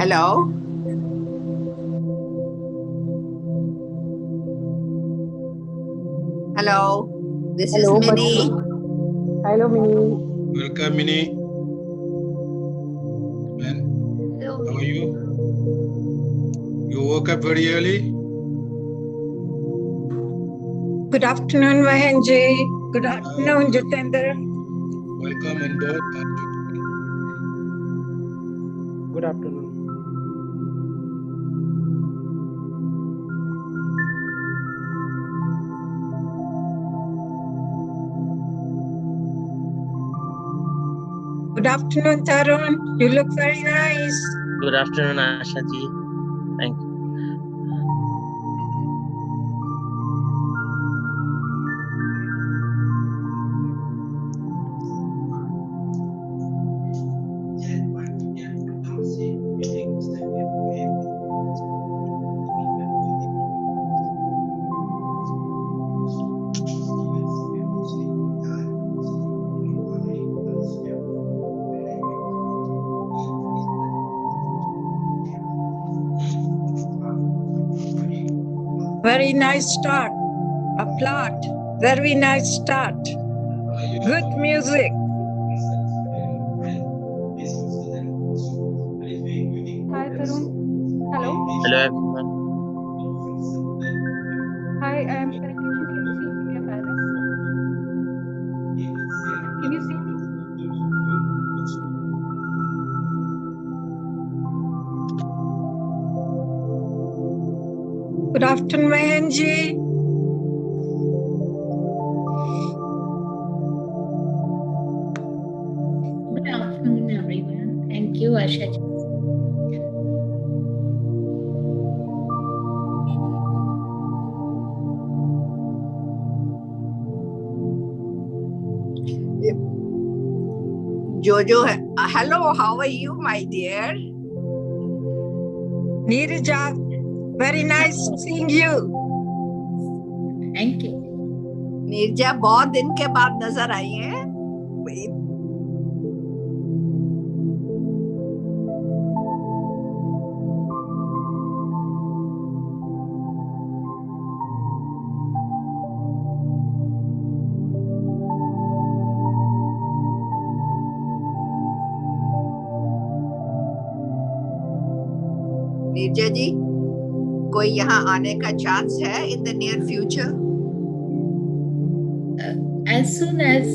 Hello. Hello. This is Minnie. Hello, Minnie. Welcome, Minnie. And how are you? You woke up very early? Good afternoon, Mahenji. Good afternoon, Jitendra. Welcome on board. Good afternoon. Good afternoon, Tarun. You look very nice. Good afternoon, Asha ji. Thank you. Very nice start. Applaud. Very nice start. Good music. Hi, Tarun. Hello. Hello, everyone. Hi, I am currently from the Embassy of India, Paris. Can you see me? Good afternoon, Mahenji. Good afternoon, everyone. Thank you, Asha. Jojo, hello, how are you, my dear? Neerja, very nice seeing you. Thank you. Neerja बहुत दिन के बाद नजर आई हैं। नीरजा जी, कोई यहाँ आने का चांस है in the near future? As soon as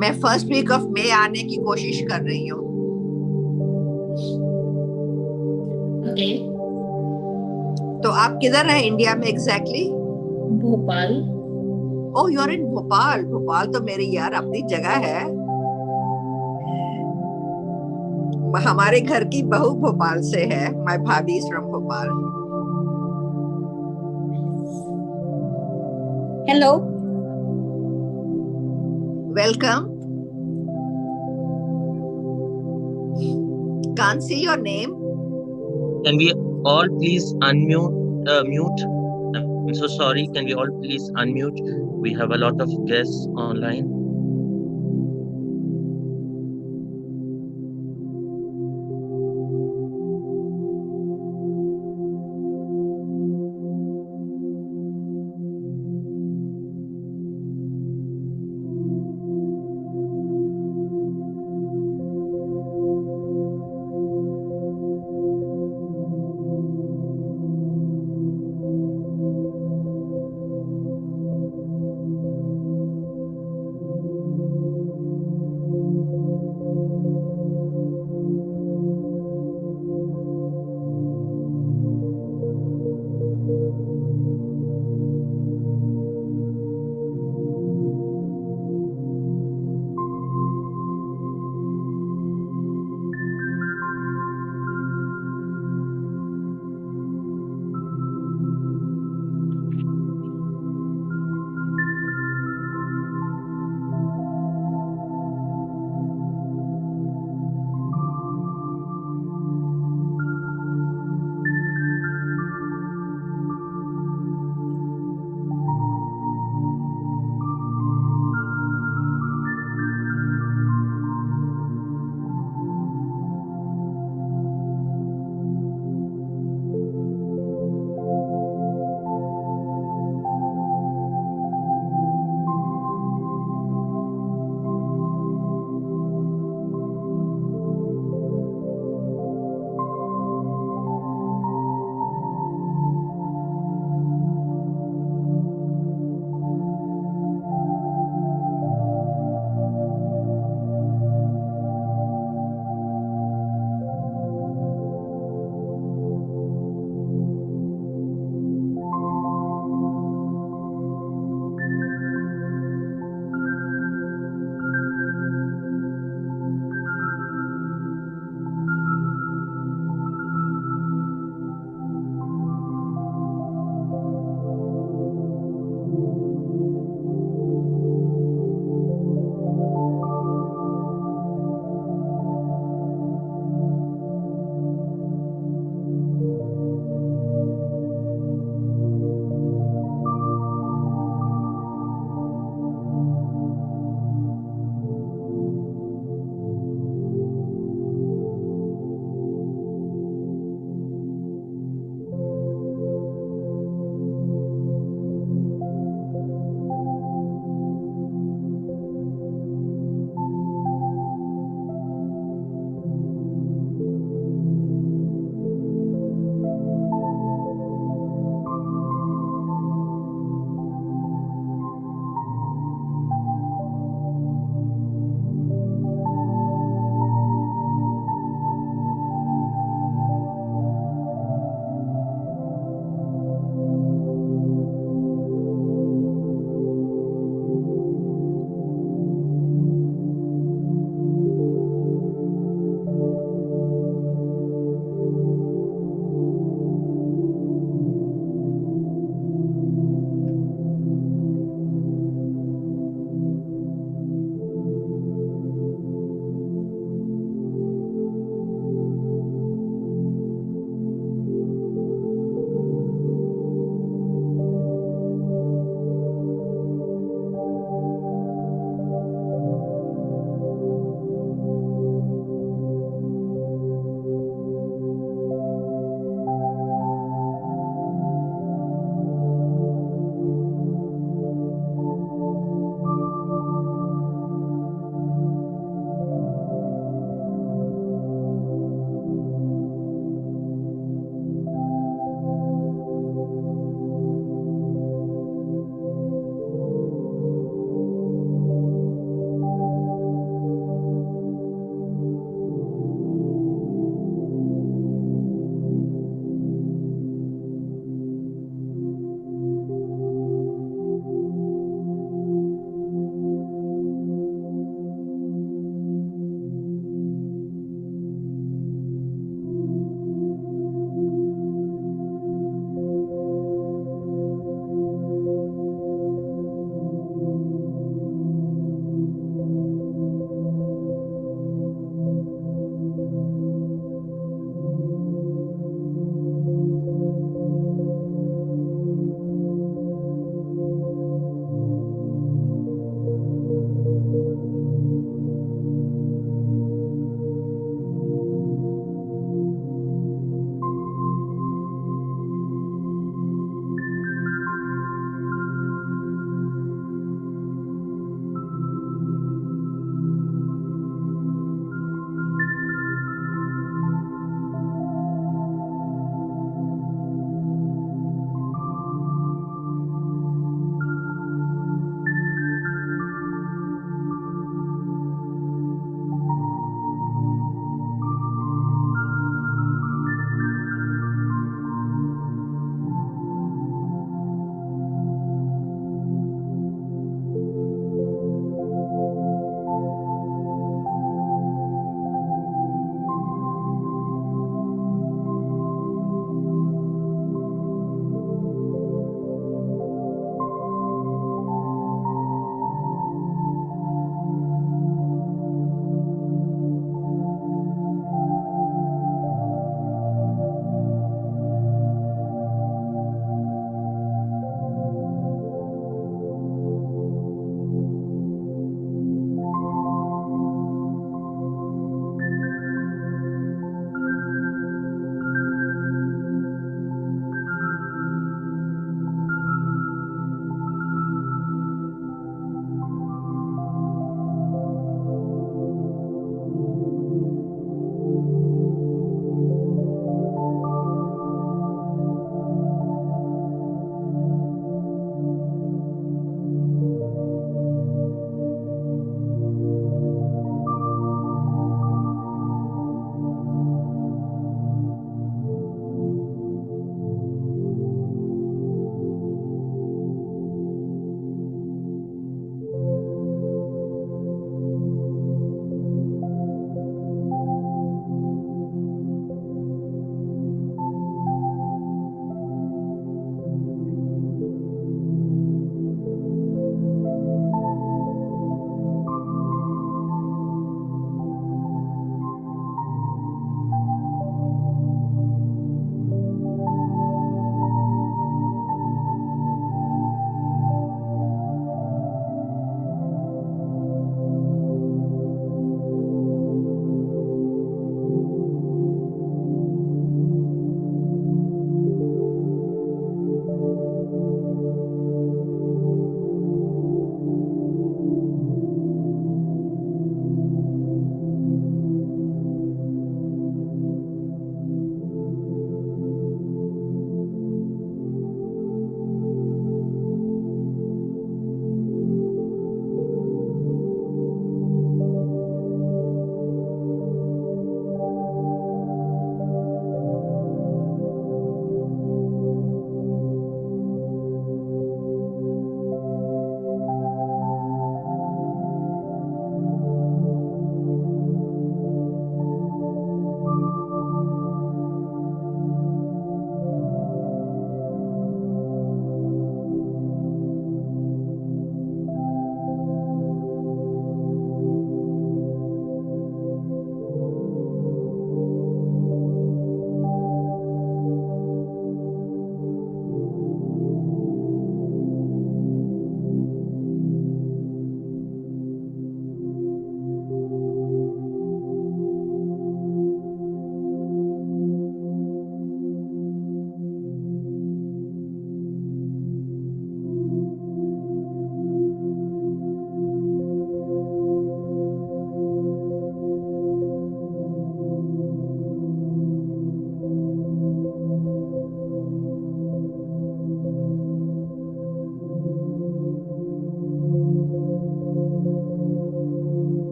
मैं फर्स्ट वीक ऑफ मई आने की कोशिश कर रही हूँ। okay, तो आप किधर है इंडिया में exactly? Bhopal. Oh, you are in Bhopal. Bhopal तो मेरी यार अपनी जगह है। हमारे घर की बहू भोपाल से है। माय भाभी is from Bhopal. Hello. Welcome. Can't see your name. Can we all please mute? I'm so sorry. Can we all please unmute? We have a lot of guests online.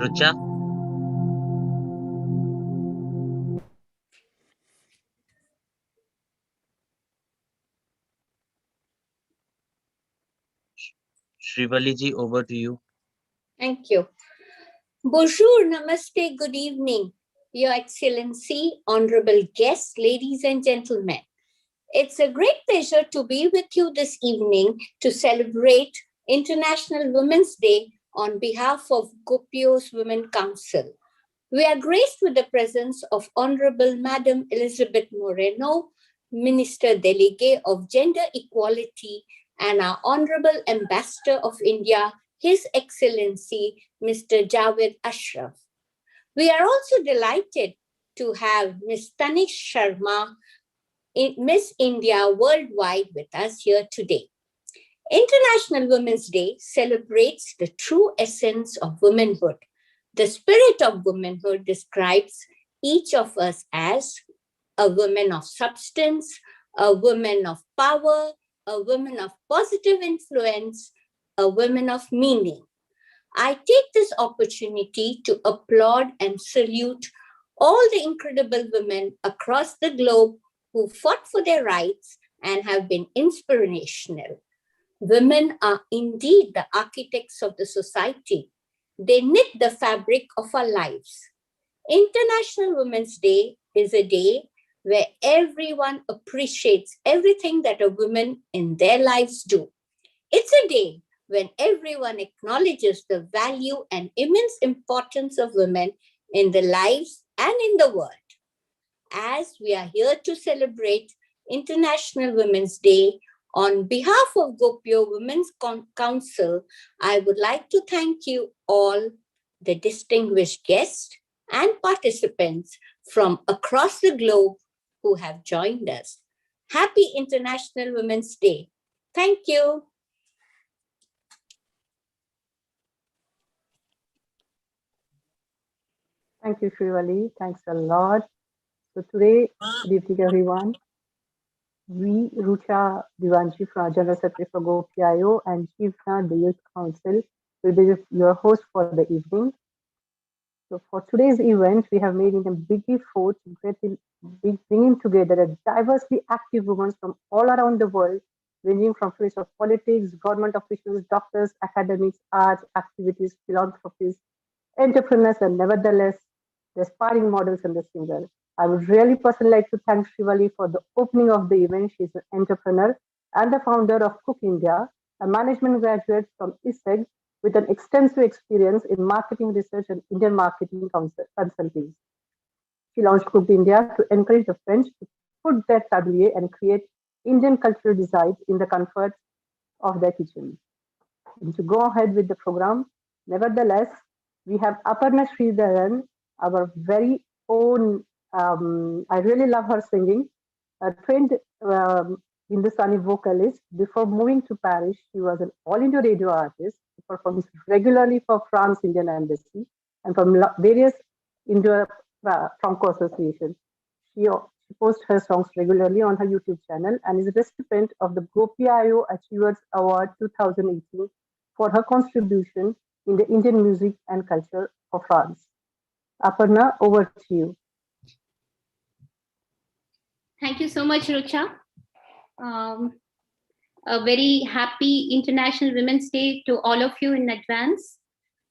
Rucha? Shrivali ji, over to you. Thank you. Bonjour, namaste, good evening, Your Excellency, honorable guests, ladies and gentlemen. It's a great pleasure to be with you this evening to celebrate International Women's Day on behalf of Gopio's Women Council. We are graced with the presence of Honorable Madam Elisabeth Moreno, Minister Delegate of Gender Equality, and our Honorable Ambassador of India, His Excellency Mr. Jawed Ashraf. We are also delighted to have Ms. Tanish Sharma, Miss India Worldwide, with us here today. International Women's Day celebrates the true essence of womanhood. The spirit of womanhood describes each of us as a woman of substance, a woman of power, a woman of positive influence, a woman of meaning. I take this opportunity to applaud and salute all the incredible women across the globe who fought for their rights and have been inspirational. Women are indeed the architects of the society. They knit the fabric of our lives. International Women's Day is a day where everyone appreciates everything that a woman in their lives do. It's a day when everyone acknowledges the value and immense importance of women in their lives and in the world. As we are here to celebrate International Women's Day, on behalf of Gopio Women's Council, I would like to thank you all, the distinguished guests and participants from across the globe who have joined us. Happy International Women's Day. Thank you. Thank you, Shrivali. Thanks a lot. So today, good evening, everyone. We, Rucha Divanji, General Secretary for Gopio and Chief of the Youth Council, will be your host for the evening. So for today's event, we have made it a big effort to bringing together a diversely active women from all around the world, ranging from fields of politics, government officials, doctors, academics, arts, activities, philanthropies, entrepreneurs, and nevertheless, the aspiring models and the singers. I would really personally like to thank Shrivali for the opening of the event. She's an entrepreneur and the founder of Cook India, a management graduate from ISEG with an extensive experience in marketing research and Indian marketing consulting. She launched Cook India to encourage the French to put their tablier and create Indian cultural designs in the comfort of their kitchen. And to go ahead with the program, nevertheless, we have Aparna Sridharan, our very own, I really love her singing, a trained Hindustani vocalist. Before moving to Paris, she was an all-India radio artist. She performs regularly for France Indian Embassy and from various India Franco Association. She posts her songs regularly on her YouTube channel and is a recipient of the Gopio Achievers Award 2018 for her contribution in the Indian music and culture of France. Aparna, over to you. Thank you so much, Rucha. A very happy International Women's Day to all of you in advance.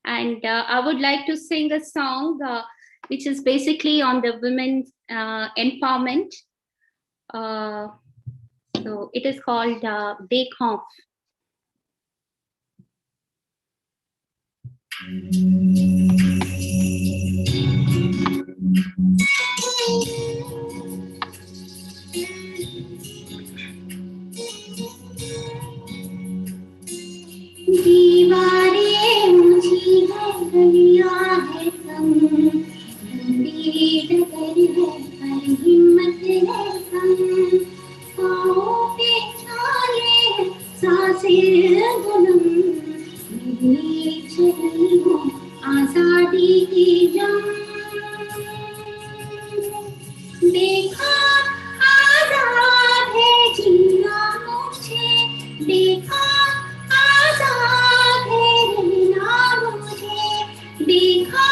And I would like to sing a song which is basically on the women's empowerment. So it is called Bake Off. दीवारें ऊंची है गलियां है कम उम्मीद कर है पर हिम्मत है कम पाँव पे छाले सांसें गुनम मेरी चली हो आजादी की जंग देखा आजाद है जीना मुझे देखा आजाद है रहना मुझे देखा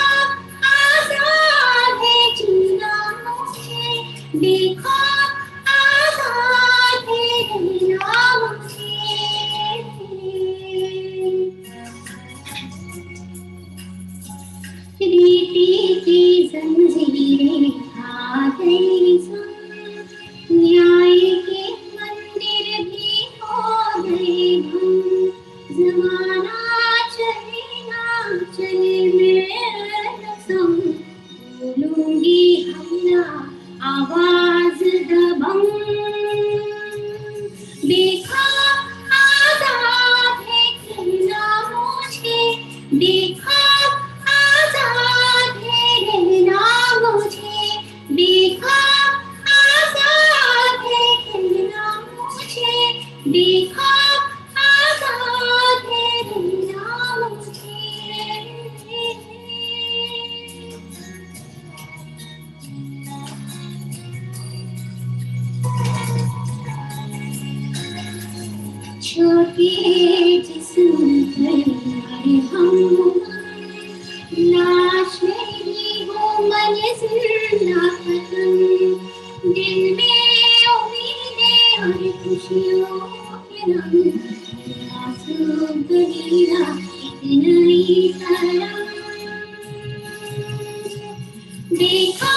देखा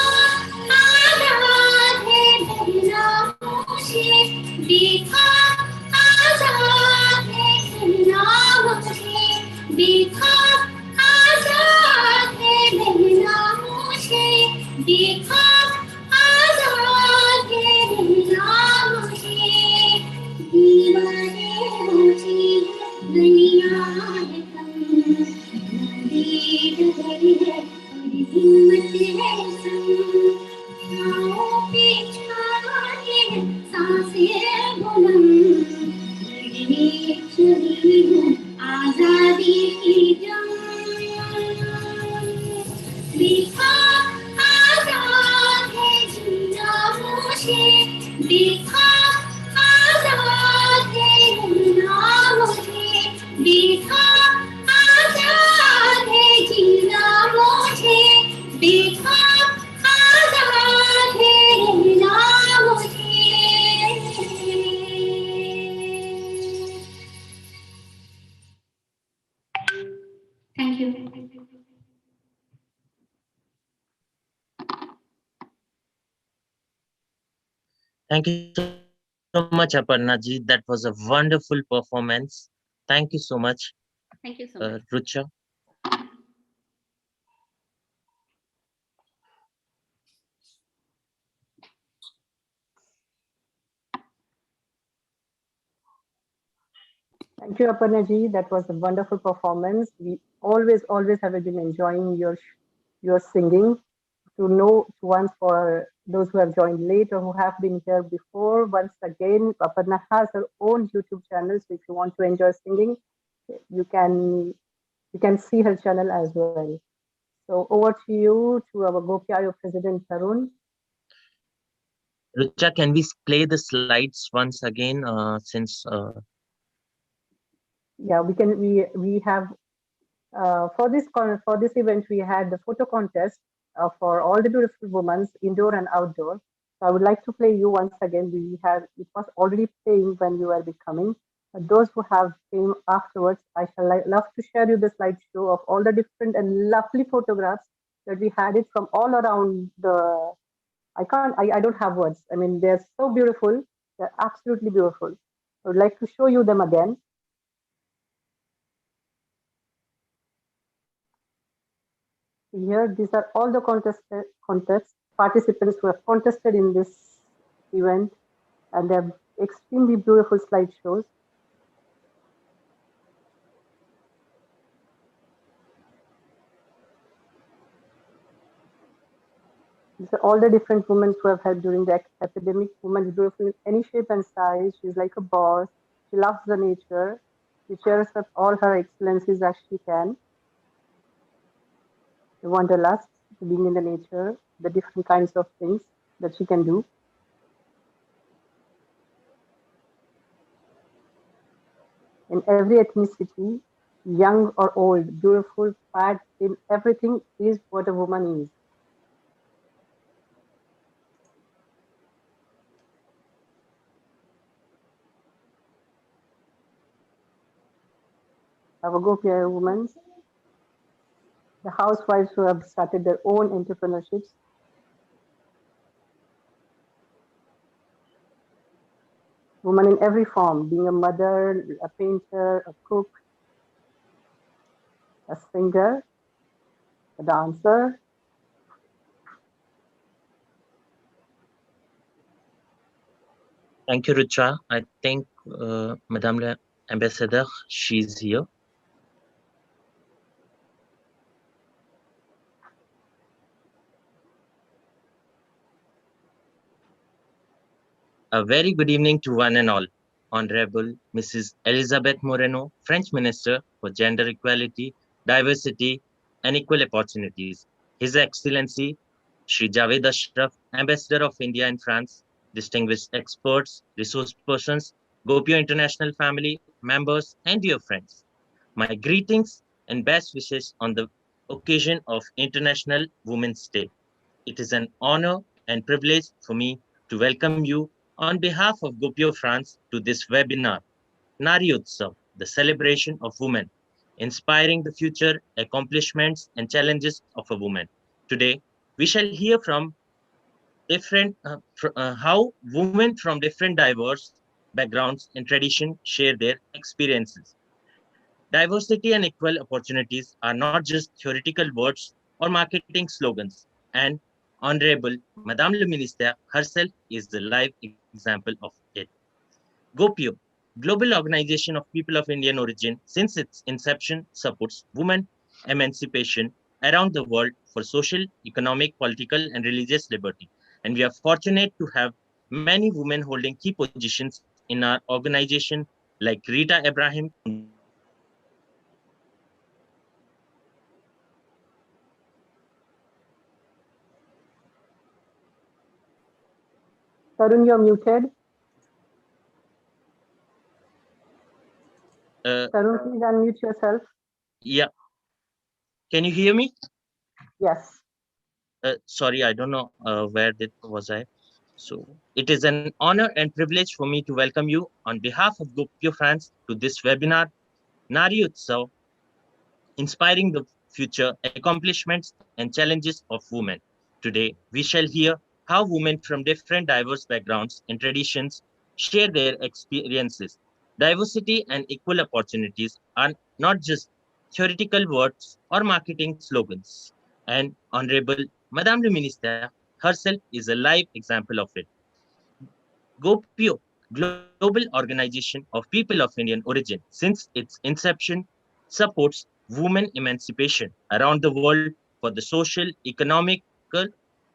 आजाद है बहना मुझे, देखा आजाद है बहना मुझे, देखा आजाद है बहना मुझे, देखा आजाद है बहना मुझे। दीवाने मुझे दुनिया है कम, नदी डगरी है हिम्मत है संग, पाँवों पे छाए सांसें बुलंद, लड़ने चली हूँ आजादी की जंग। देखा आजाद है जिंदा मुझे, देखा आजाद है जिंदा मुझे, देखा आजाद है जिंदा मुझे, देखा आजाद है जिंदा मुझे। Thank you. Thank you so much, Aparna ji. That was a wonderful performance. Thank you so much, Thank you so much. Rucha. Thank you, Aparna ji. That was a wonderful performance. We always have been enjoying your singing. To know once for those who have joined late or who have been here before, once again, Aparna has her own YouTube channel. So if you want to enjoy singing, you can see her channel as well. So over to you, to our Gopio President Tarun. Rucha, can we play the slides once again? Yeah, we can. We have for this event we had the photo contest for all the beautiful women, indoor and outdoor. So I would like to play you once again. It was already playing when you were becoming. Those who have came afterwards, I shall love to share you the slideshow of all the different and lovely photographs that we had it from all around the. I don't have words. I mean, they're so beautiful. They're absolutely beautiful. I would like to show you them again. Here, these are all the contest participants who have contested in this event, and they're extremely beautiful slideshows. These are all the different women who have helped during the epidemic. Woman is beautiful in any shape and size. She's like a boss. She loves the nature. She cheers up all her excellencies as she can. The wanderlust, being in the nature, the different kinds of things that she can do. In every ethnicity, young or old, beautiful, fat, thin, everything is what a woman is. Our Gopio women, the housewives who have started their own entrepreneurships. Woman in every form, being a mother, a painter, a cook, a singer, a dancer. Thank you, Rucha. I think Madame la Ambassador, she's here. A very good evening to one and all. Honorable Mrs. Elisabeth Moreno, French Minister for Gender Equality, Diversity, and Equal Opportunities. His Excellency Shri Jawed Ashraf, Ambassador of India in France, distinguished experts, resource persons, Gopio International family, members, and dear friends. My greetings and best wishes on the occasion of International Women's Day. It is an honor and privilege for me to welcome you on behalf of Gopio France to this webinar, Naari Utsav, the celebration of women. inspiring the future, accomplishments, and challenges of a woman. Today, we shall hear from how women from different diverse backgrounds and tradition share their experiences. Diversity and equal opportunities are not just theoretical words or marketing slogans. And Honorable Madame le Ministre herself is the live example of it. Gopio, global organization of people of Indian origin, since its inception supports women emancipation around the world for social, economic, political, and religious liberty. And we are fortunate to have many women holding key positions in our organization, like Rita Abraham from Durban, Dr. Asha Samant, United States, Mini Guleria, US, Rucha Divanji, France, Molly Banerjee, Canada, and Tarun, you're muted. Tarun, please unmute yourself. yeah, can you hear me? Yes. Sorry, I don't know where that was I. So it is an honor and privilege for me to welcome you on behalf of Gopio France to this webinar, Naari Utsav, inspiring the future accomplishments and challenges of women. Today, we shall hear how women from different diverse backgrounds and traditions share their experiences. Diversity and equal opportunities are not just theoretical words or marketing slogans. And Honorable Madame le Ministre herself is a live example of it. Gopio, global organization of people of Indian origin, since its inception, supports women emancipation around the world for the social, economical,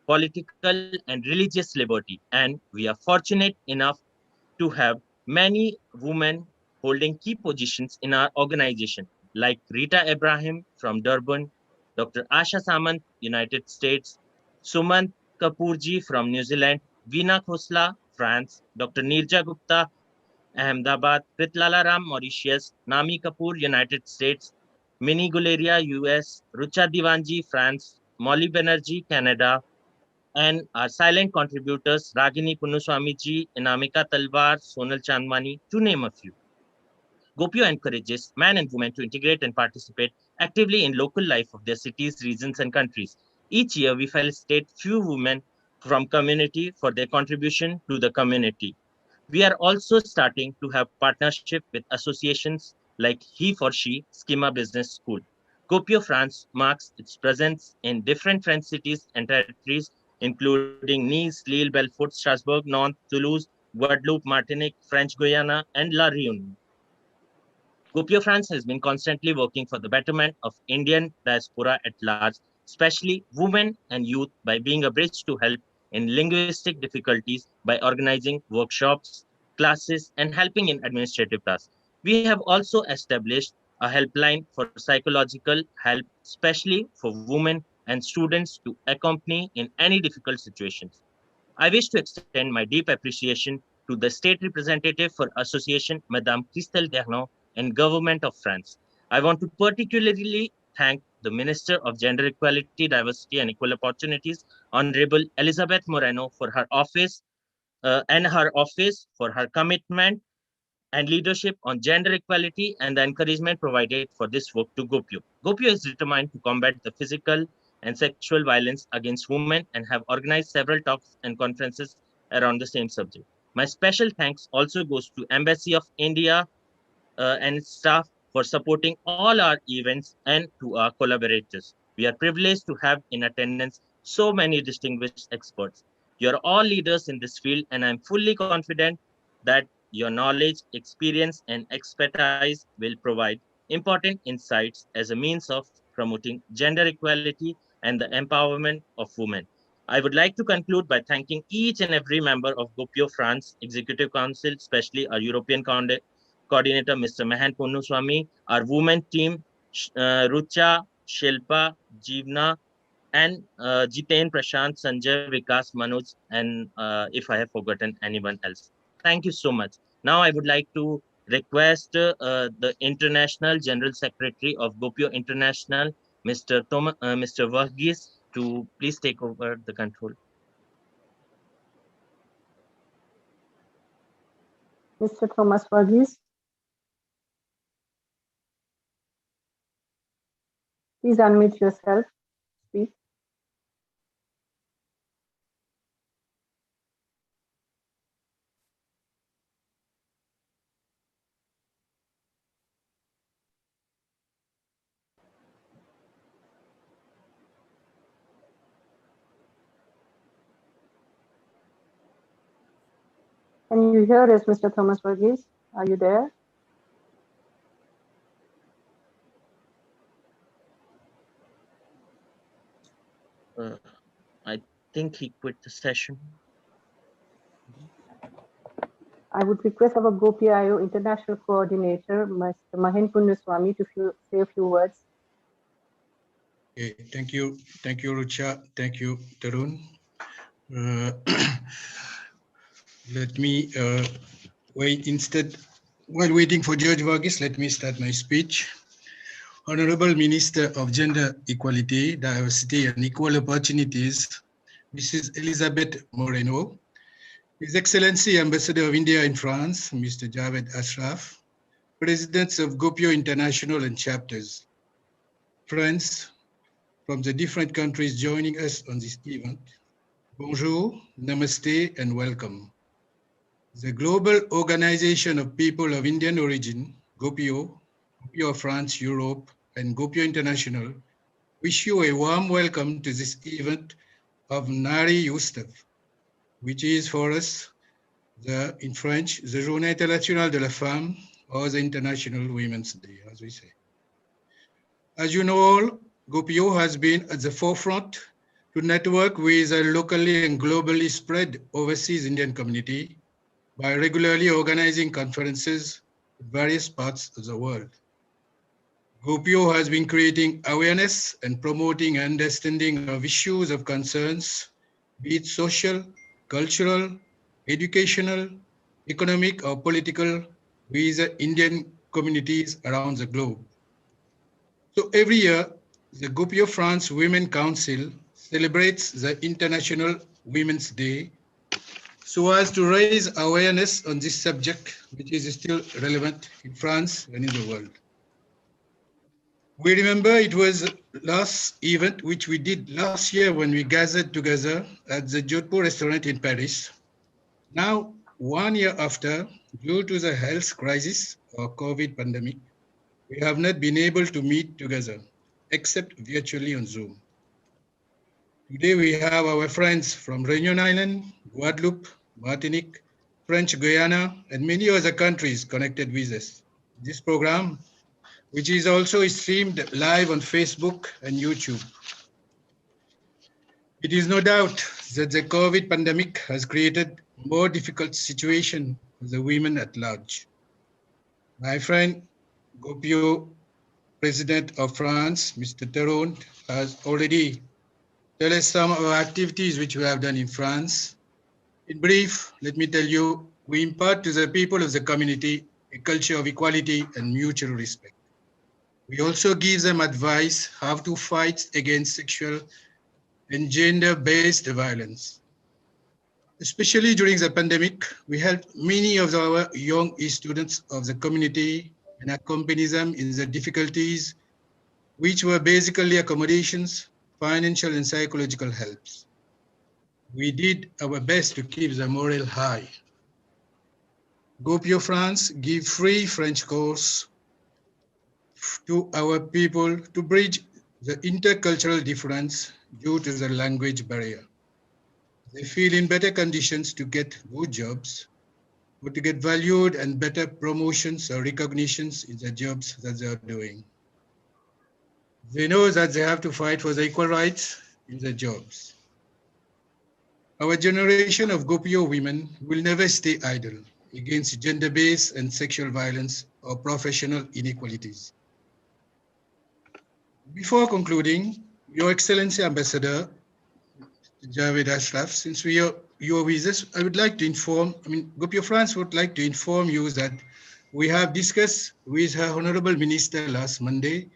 political, and religious liberty. And we are fortunate enough to have many women holding key positions in our organization, like Rita Abraham from Durban, Dr. Asha Samant, United States, Sumant Kapoorji from New Zealand, Veena Khosla, France, Dr. Nirja Gupta, Ahmedabad, Pritlala Ram, Mauritius, Nami Kapoor, United States, Mini Guleria, US, Rucha Divanji, France, Molly Banerjee, Canada, and our silent contributors Ragini Punuswamiji, Inamika Talwar, Sonal Chandmani, to name a few. Gopio encourages men and women to integrate and participate actively in local life of their cities, regions, and countries. Each year, we felicitate few women from community for their contribution to the community. We are also starting to have partnership with associations like He for She Schema Business School. Gopio France marks its presence in different French cities and territories, including Nice, Lille, Belfort, Strasbourg, Nantes, Toulouse, Guadeloupe, Martinique, French Guiana, and La Réunion. Gopio France has been constantly working for the betterment of Indian diaspora at large, especially women and youth, by being a bridge to help in linguistic difficulties by organizing workshops, classes, and helping in administrative tasks. We have also established a helpline for psychological help, especially for women and students to accompany in any difficult situations. I wish to extend my deep appreciation to the state representative for Association, Madame Christelle Dernot, and Government of France. I want to particularly thank the Minister of Gender Equality, Diversity, and Equal Opportunities, Honorable Elisabeth Moreno, for her office for her commitment and leadership on gender equality and the encouragement provided for this work to Gopio. Gopio is determined to combat the physical and sexual violence against women and have organized several talks and conferences around the same subject. My special thanks also goes to Embassy of India and its staff for supporting all our events and to our collaborators. We are privileged to have in attendance so many distinguished experts. You are all leaders in this field, and I'm fully confident that your knowledge, experience, and expertise will provide important insights as a means of promoting gender equality and the empowerment of women. I would like to conclude by thanking each and every member of Gopio France Executive Council, especially our European coordinator, Mr. Mahan Ponnuswamy, our women team, Rucha, Shilpa, Jeevna, and Jiten, Prashant, Sanjay, Vikas, Manoj, and if I have forgotten anyone else. Thank you so much. Now I would like to request the International General Secretary of Gopio International, Mr. Varghese, to please take over the control. Mr. Thomas Varghese. Please unmute yourself. Speak. Can you hear us, Mr. Thomas Verghese? Are you there? I think he quit the session. I would request our Gopio International Coordinator, Mr. Mahin Punyaswamy, to say a few words. Okay, thank you, Rucha. Thank you, Tarun. Let me while waiting for George Varghese, let me start my speech. Honorable Minister of Gender Equality, Diversity and Equal Opportunities, Mrs. Elisabeth Moreno, His Excellency Ambassador of India in France, Mr. Jawed Ashraf, Presidents of Gopio International and chapters, friends from the different countries joining us on this event, bonjour, namaste, and welcome. The Global Organization of People of Indian Origin, Gopio, Gopio France, Europe, and Gopio International wish you a warm welcome to this event of Naari uttsav, which is for us, in French, the Journée Internationale de la Femme, or the International Women's Day, as we say. As you know all, Gopio has been at the forefront to network with a locally and globally spread overseas Indian community by regularly organizing conferences in various parts of the world. Gopio has been creating awareness and promoting understanding of issues of concerns, be it social, cultural, educational, economic, or political, with Indian communities around the globe. So every year, the Gopio France Women Council celebrates the International Women's Day so as to raise awareness on this subject, which is still relevant in France and in the world. We remember it was last event which we did last year when we gathered together at the Jodhpur restaurant in Paris. Now, 1 year after, due to the health crisis or COVID pandemic, we have not been able to meet together, except virtually on Zoom. Today we have our friends from Réunion Island, Guadeloupe, Martinique, French Guyana, and many other countries connected with us. This program, which is also streamed live on Facebook and YouTube. It is no doubt that the COVID pandemic has created a more difficult situation for the women at large. My friend, Gopio, President of France, Mr. Tarun, has already told us some of our activities which we have done in France. In brief, let me tell you, we impart to the people of the community a culture of equality and mutual respect. We also give them advice how to fight against sexual and gender-based violence. Especially during the pandemic, we helped many of our young students of the community and accompany them in the difficulties, which were basically accommodations, financial and psychological helps. We did our best to keep the morale high. Gopio France give free French course to our people to bridge the intercultural difference due to the language barrier. They feel in better conditions to get good jobs or to get valued and better promotions or recognitions in the jobs that they are doing. They know that they have to fight for the equal rights in their jobs. Our generation of Gopio women will never stay idle against gender-based and sexual violence or professional inequalities. Before concluding, Your Excellency Ambassador Jawed Ashraf, since you are with us, I would like to inform, Gopio France would like to inform you that we have discussed with her Honorable Minister last Monday,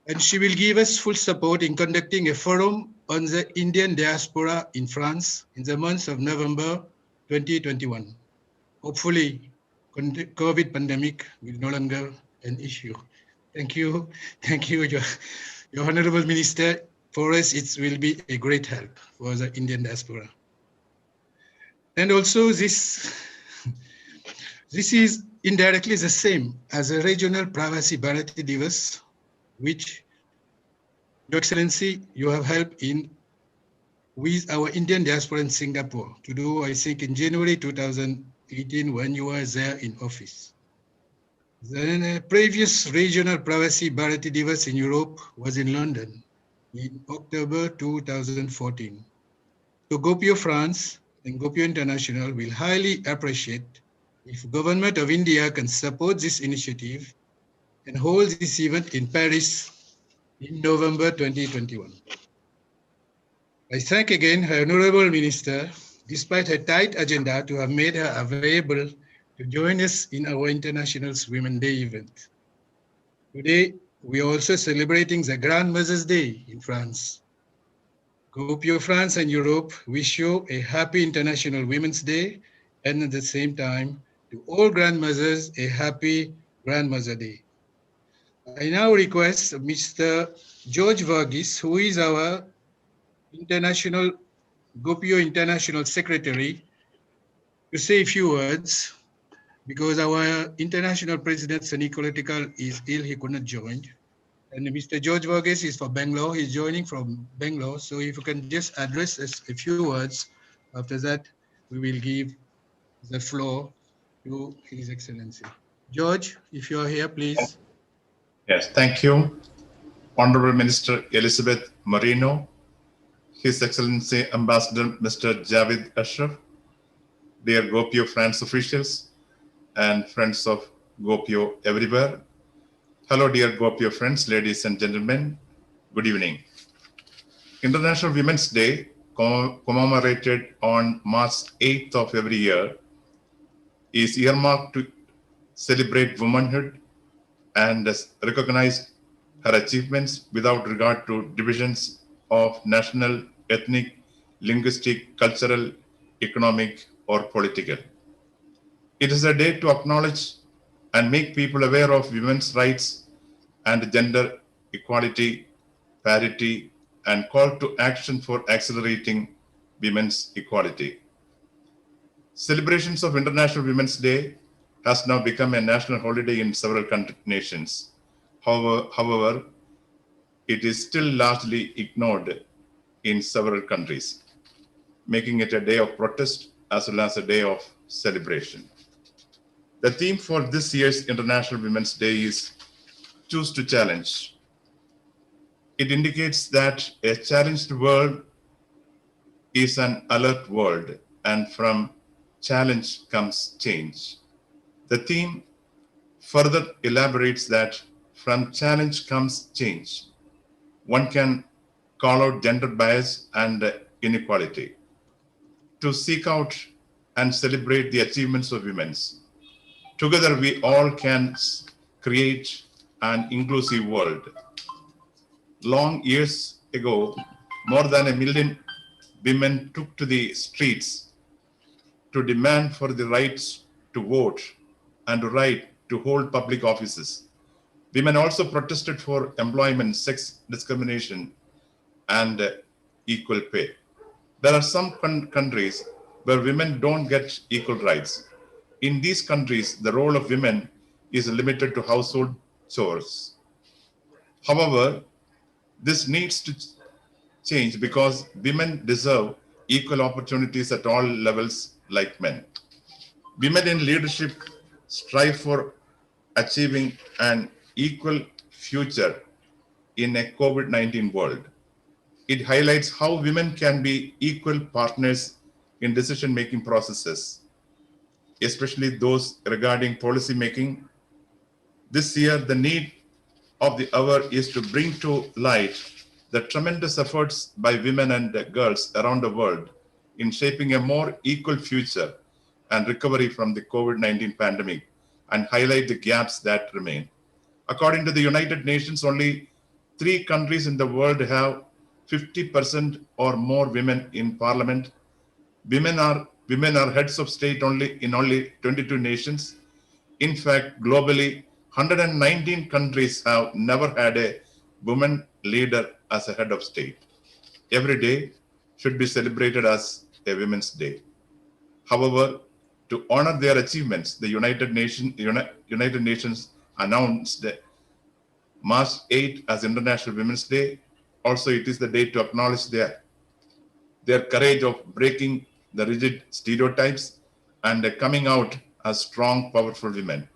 and she will give us full support in conducting a forum on the Indian Diaspora in France in the month of November 2021. Hopefully, COVID pandemic will no longer an issue. Thank you, Your Honorable Minister, for us it will be a great help for the Indian diaspora. And also this is indirectly the same as a regional Pravasi Bharati Divas, which Your Excellency, you have helped in with our Indian diaspora in Singapore to do, I think, in January 2018 when you were there in office. The previous regional Pravasi Bharati Divas in Europe was in London in October 2014. So Gopio France and Gopio International will highly appreciate if Government of India can support this initiative and hold this event in Paris in November 2021. I thank again her Honorable Minister, despite her tight agenda, to have made her available to join us in our International Women's Day event. Today, we are also celebrating the Grandmother's Day in France. Gopio France and Europe wish you a happy International Women's Day, and at the same time, to all grandmothers, a happy Grandmother Day. I now request Mr. George Varghese, who is our Gopio International Secretary, to say a few words, because our International President, Sunny Kolatical, is ill, he could not join. And Mr. George Varghese is for Bangalore, he's joining from Bangalore. So if you can just address us a few words, after that, we will give the floor to His Excellency. George, if you are here, please. Yes, thank you. Honorable Minister Elisabeth Moreno, His Excellency Ambassador Mr. Jawed Ashraf, dear Gopio France officials and friends of Gopio everywhere. Hello, dear Gopio friends, ladies and gentlemen, good evening. International Women's Day, commemorated on March 8th of every year, is earmarked to celebrate womanhood and recognize her achievements without regard to divisions of national, ethnic, linguistic, cultural, economic, or political. It is a day to acknowledge and make people aware of women's rights and gender equality, parity, and call to action for accelerating women's equality. Celebrations of International Women's Day has now become a national holiday in several nations. However, it is still largely ignored in several countries, making it a day of protest as well as a day of celebration. The theme for this year's International Women's Day is Choose to Challenge. It indicates that a challenged world is an alert world, and from challenge comes change. The theme further elaborates that from challenge comes change. One can call out gender bias and inequality. To seek out and celebrate the achievements of women. Together we all can create an inclusive world. Long years ago, more than 1 million women took to the streets to demand for the rights to vote and the right to hold public offices. Women also protested for employment, sex discrimination, and equal pay. There are some countries where women don't get equal rights. In these countries, the role of women is limited to household chores. However, this needs to change because women deserve equal opportunities at all levels like men. Women in leadership strive for achieving an equal future in a COVID-19 world. It highlights how women can be equal partners in decision-making processes, especially those regarding policy making. This year, the need of the hour is to bring to light the tremendous efforts by women and girls around the world in shaping a more equal future and recovery from the COVID-19 pandemic, and highlight the gaps that remain. According to the United Nations, only 3 countries in the world have 50% or more women in parliament. Women are heads of state in only 22 nations. In fact, globally, 119 countries have never had a woman leader as a head of state. Every day should be celebrated as a Women's Day. However, to honor their achievements, the United Nations announced March 8 as International Women's Day. Also, it is the day to acknowledge their courage of breaking the rigid stereotypes and coming out as strong, powerful women.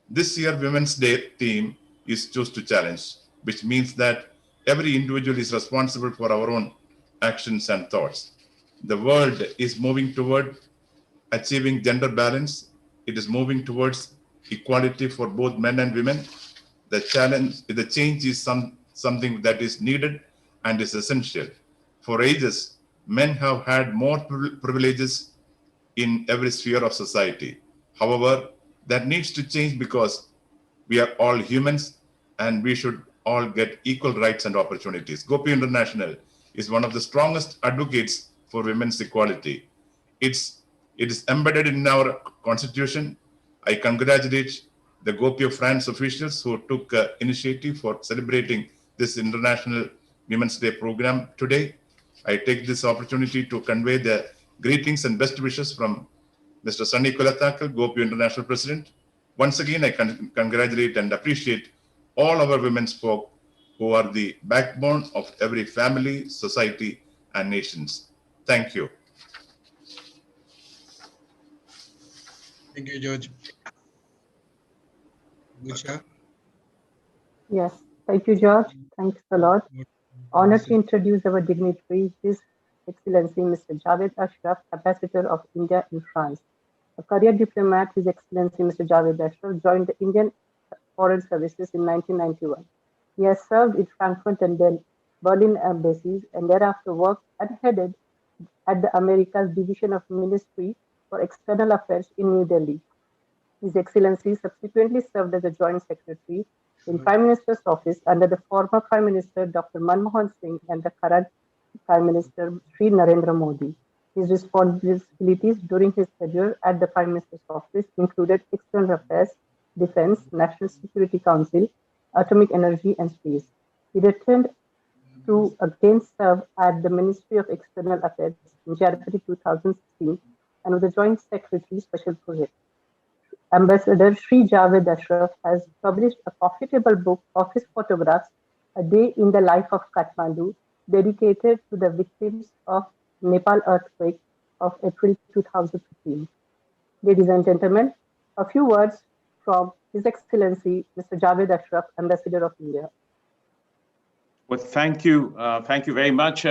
This year, Women's Day theme is Choose to Challenge, which means that every individual is responsible for our own actions and thoughts. The world is moving toward achieving gender balance. It is moving towards equality for both men and women. The change is something that is needed and is essential. For ages, men have had more privileges in every sphere of society. However, that needs to change because we are all humans and we should all get equal rights and opportunities. Gopio International is one of the strongest advocates for women's equality. It is embedded in our constitution. I congratulate the Gopio France officials who took initiative for celebrating this International Women's Day program today. I take this opportunity to convey the greetings and best wishes from Mr. Sunny Kulathakal, Gopio International President. Once again, I congratulate and appreciate all our women's folk who are the backbone of every family, society, and nations. Thank you. Thank you, George. Usha? Yes, thank you, George. Thanks a lot. Honored to introduce our dignitary, His Excellency Mr. Jawed Ashraf, Ambassador of India in France. A career diplomat, His Excellency Mr. Jawed Ashraf joined the Indian Foreign Services in 1991. He has served in Frankfurt and Berlin embassies and thereafter worked and headed at the Americas Division of Ministry for External Affairs in New Delhi. His Excellency subsequently served as a Joint Secretary in Prime Minister's office under the former Prime Minister Dr. Manmohan Singh and the current Prime Minister Sri Narendra Modi. His responsibilities during his tenure at the Prime Minister's office included External Affairs, Defense, National Security Council, Atomic Energy and Space. He returned to again serve at the Ministry of External Affairs in January 2016 and was the Joint Secretary Special Project. Ambassador Sri Jawed Ashraf has published a profitable book of his photographs, A Day in the Life of Kathmandu, dedicated to the victims of Nepal earthquake of April 2015. Ladies and gentlemen, a few words from His Excellency Mr. Jawed Ashraf, Ambassador of India. Well, thank you. Thank you very much,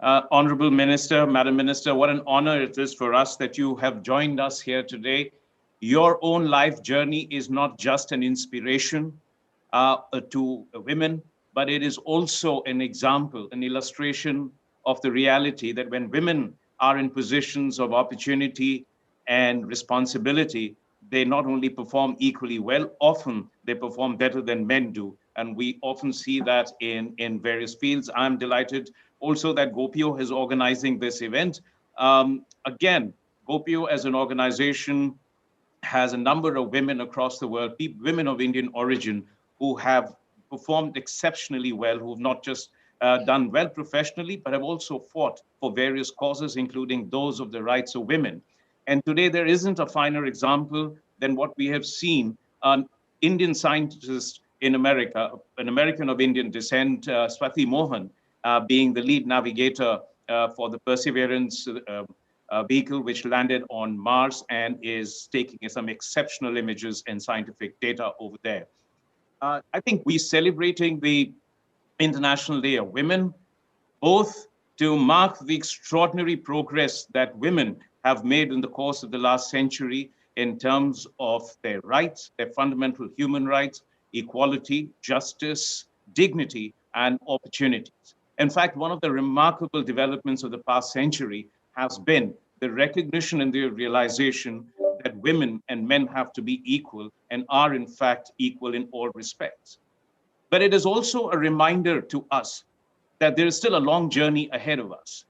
Honorable Minister, Madam Minister. What an honor it is for us that you have joined us here today. Your own life journey is not just an inspiration to women, but it is also an example, an illustration of the reality that when women are in positions of opportunity and responsibility, they not only perform equally well, often they perform better than men do. And we often see that in various fields. I'm delighted also that Gopio is organizing this event. Again, Gopio as an organization has a number of women across the world, women of Indian origin, who have performed exceptionally well, who have not just done well professionally, but have also fought for various causes, including those of the rights of women. And today there isn't a finer example than what we have seen. An Indian scientist in America, an American of Indian descent, Swati Mohan, being the lead navigator for the Perseverance vehicle, which landed on Mars and is taking some exceptional images and scientific data over there. I think we're celebrating the International Day of Women, both to mark the extraordinary progress that women have made in the course of the last century in terms of their rights, their fundamental human rights, equality, justice, dignity, and opportunities. In fact, one of the remarkable developments of the past century has been the recognition and the realization that women and men have to be equal and are in fact equal in all respects. But it is also a reminder to us that there is still a long journey ahead of us.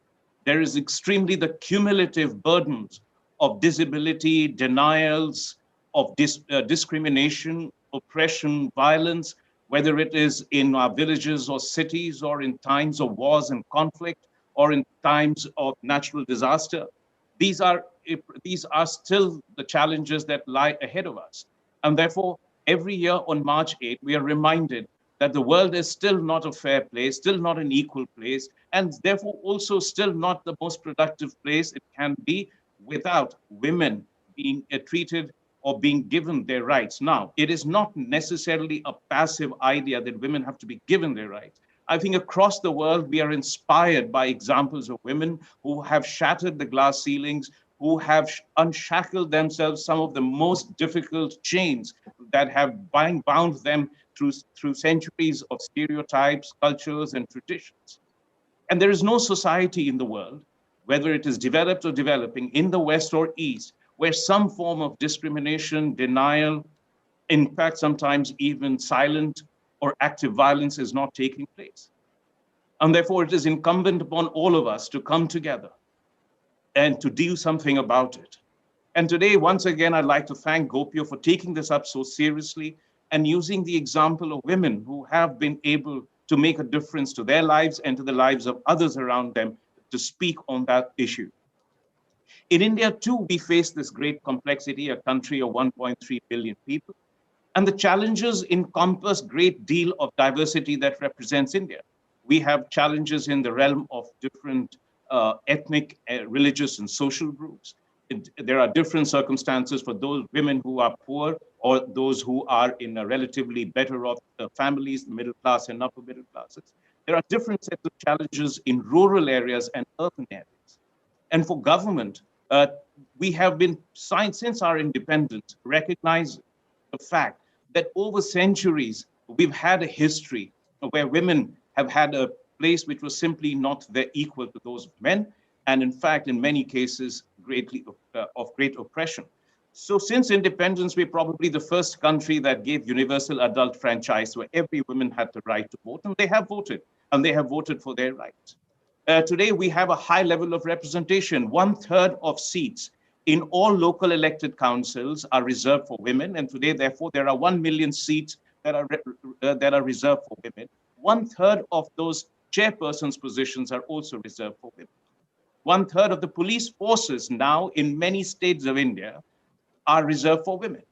There is extremely the cumulative burdens of disability, denials, of discrimination, oppression, violence, whether it is in our villages or cities, or in times of wars and conflict, or in times of natural disaster. These are still the challenges that lie ahead of us. And therefore, every year on March 8, we are reminded that the world is still not a fair place, still not an equal place, and therefore also still not the most productive place it can be without women being treated or being given their rights. Now, it is not necessarily a passive idea that women have to be given their rights. I think across the world, we are inspired by examples of women who have shattered the glass ceilings, who have unshackled themselves some of the most difficult chains that have bound them through centuries of stereotypes, cultures, and traditions. And there is no society in the world, whether it is developed or developing, in the West or East, where some form of discrimination, denial, in fact, sometimes even silent or active violence is not taking place. And therefore, it is incumbent upon all of us to come together and to do something about it. And today, once again, I'd like to thank Gopio for taking this up so seriously and using the example of women who have been able to make a difference to their lives and to the lives of others around them to speak on that issue. In India, too, we face this great complexity, a country of 1.3 billion people. And the challenges encompass a great deal of diversity that represents India. We have challenges in the realm of different ethnic, religious, and social groups. There are different circumstances for those women who are poor or those who are in a relatively better off families, the middle class and upper middle classes. There are different sets of challenges in rural areas and urban areas. And for government, we have been, since our independence, recognizing the fact that over centuries, we've had a history where women have had a place which was simply not their equal to those of men, and in fact, in many cases, of great oppression. So since independence, we're probably the first country that gave universal adult franchise where every woman had the right to vote, and they have voted, and they have voted for their rights. Today, we have a high level of representation. 1/3 of seats in all local elected councils are reserved for women. And today, therefore, there are 1 million seats that are reserved for women. 1/3 of those chairpersons' positions are also reserved for women. 1/3 of the police forces now in many states of India are reserved for women.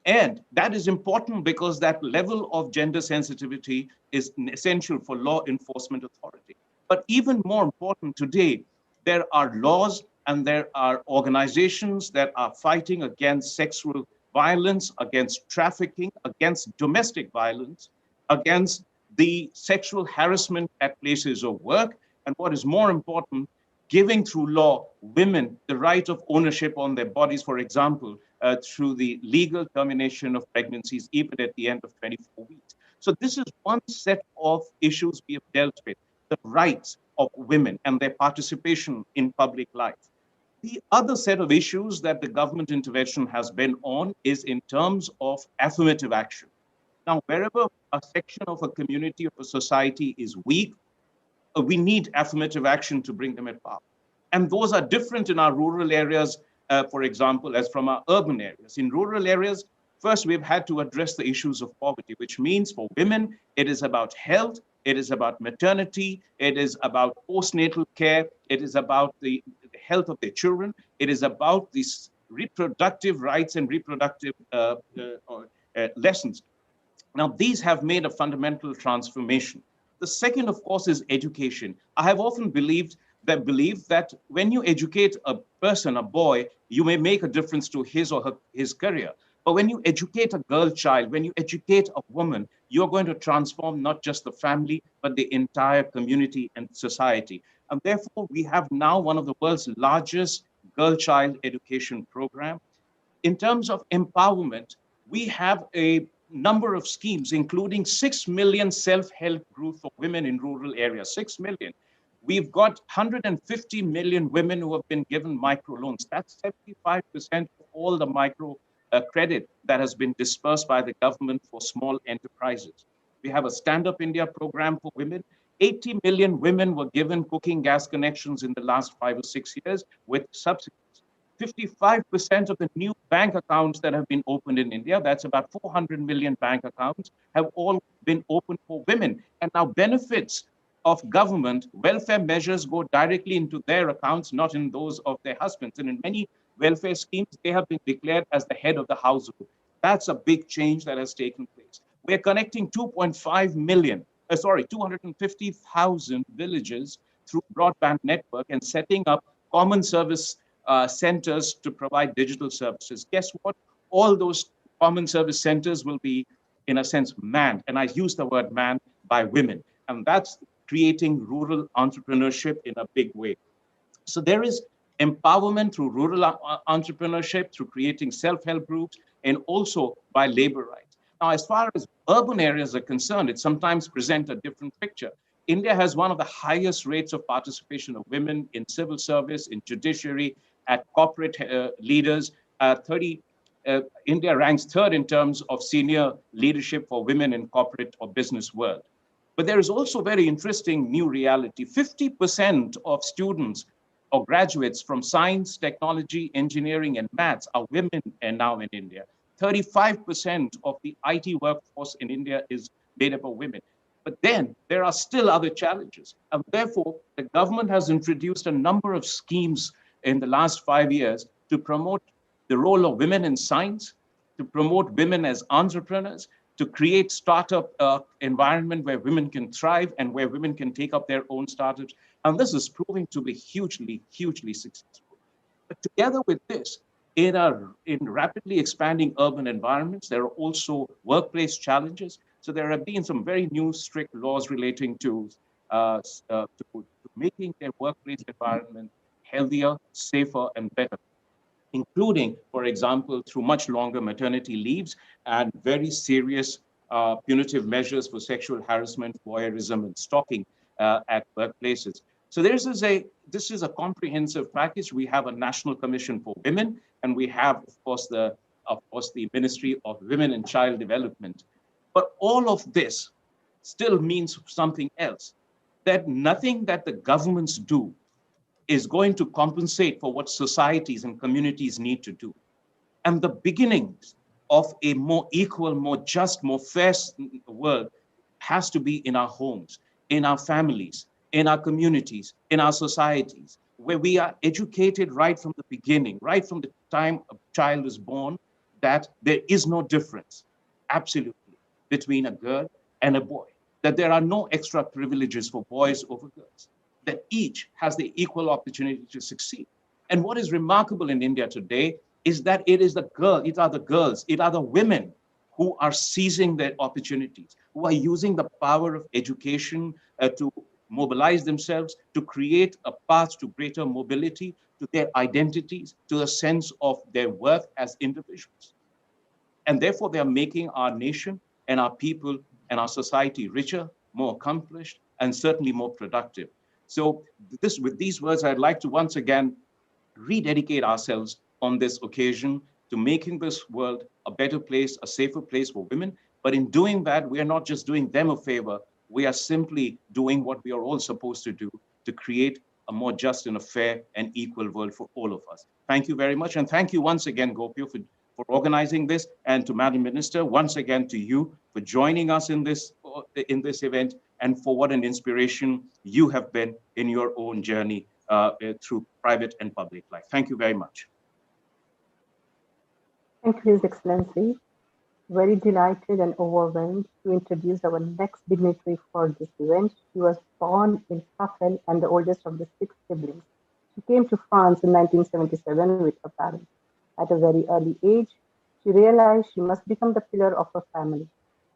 And that is important because that level of gender sensitivity is essential for law enforcement authority. But even more important today, there are laws and there are organizations that are fighting against sexual violence, against trafficking, against domestic violence, against the sexual harassment at places of work. And what is more important, giving through law women the right of ownership on their bodies, for example, through the legal termination of pregnancies, even at the end of 24 weeks. So this is one set of issues we have dealt with, the rights of women and their participation in public life. The other set of issues that the government intervention has been on is in terms of affirmative action. Now, wherever a section of a community, of a society is weak, we need affirmative action to bring them at power. And those are different in our rural areas, for example, as from our urban areas. In rural areas, first, we've had to address the issues of poverty, which means for women, it is about health, it is about maternity, it is about postnatal care, it is about the health of their children, it is about these reproductive rights and reproductive lessons. Now, these have made a fundamental transformation. The second, of course, is education. I have often believed that when you educate a person, a boy, you may make a difference to his or his career. But when you educate a girl child, when you educate a woman, you're going to transform not just the family, but the entire community and society. And therefore, we have now one of the world's largest girl child education program. In terms of empowerment, we have a number of schemes, including 6 million self-help groups for women in rural areas, 6 million. We've got 150 million women who have been given microloans. That's 75% of all the micro credit that has been dispersed by the government for small enterprises. We have a Stand Up India program for women. 80 million women were given cooking gas connections in the last 5 or 6 years with subsidies. 55% of the new bank accounts that have been opened in India, that's about 400 million bank accounts, have all been opened for women. And now benefits of government welfare measures go directly into their accounts, not in those of their husbands. And in many welfare schemes, they have been declared as the head of the household. That's a big change that has taken place. We're connecting 250,000 villages through broadband network and setting up common service centers to provide digital services. Guess what? All those common service centers will be, in a sense, manned. And I use the word manned by women. And that's creating rural entrepreneurship in a big way. So there is empowerment through rural entrepreneurship, through creating self-help groups, and also by labor rights. Now, as far as urban areas are concerned, it sometimes presents a different picture. India has one of the highest rates of participation of women in civil service, in judiciary, at corporate leaders. India ranks third in terms of senior leadership for women in corporate or business world. But there is also very interesting new reality. 50% of students or graduates from science, technology, engineering, and maths are women and now in India. 35% of the IT workforce in India is made up of women. But then there are still other challenges. And therefore, the government has introduced a number of schemes in the last 5 years to promote the role of women in science, to promote women as entrepreneurs, to create startup environment where women can thrive and where women can take up their own startups. And this is proving to be hugely, hugely successful. But together with this, in rapidly expanding urban environments, there are also workplace challenges. So there have been some very new strict laws relating to making their workplace environment healthier, safer, and better, including, for example, through much longer maternity leaves and very serious punitive measures for sexual harassment, voyeurism, and stalking at workplaces. So this is a comprehensive package. We have a National Commission for Women, and we have, of course, the Ministry of Women and Child Development. But all of this still means something else, that nothing that the governments do is going to compensate for what societies and communities need to do. And the beginnings of a more equal, more just, more fair world has to be in our homes, in our families, in our communities, in our societies, where we are educated right from the beginning, right from the time a child is born, that there is no difference, absolutely, between a girl and a boy, that there are no extra privileges for boys over girls, that each has the equal opportunity to succeed. And what is remarkable in India today is that it are the women who are seizing their opportunities, who are using the power of education to mobilize themselves, to create a path to greater mobility, to their identities, to a sense of their worth as individuals. And therefore, they are making our nation and our people and our society richer, more accomplished, and certainly more productive. So with these words, I'd like to once again rededicate ourselves on this occasion to making this world a better place, a safer place for women. But in doing that, we are not just doing them a favor, we are simply doing what we are all supposed to do to create a more just and a fair and equal world for all of us. Thank you very much. And thank you once again, Gopio, for organizing this, and to Madam Minister, once again to you for joining us in this event, and for what an inspiration you have been in your own journey through private and public life. Thank you very much. Thank you, His Excellency. Very delighted and overwhelmed to introduce our next dignitary for this event. She was born in Kaffel and the oldest of the 6 siblings. She came to France in 1977 with her parents. At a very early age, she realized she must become the pillar of her family.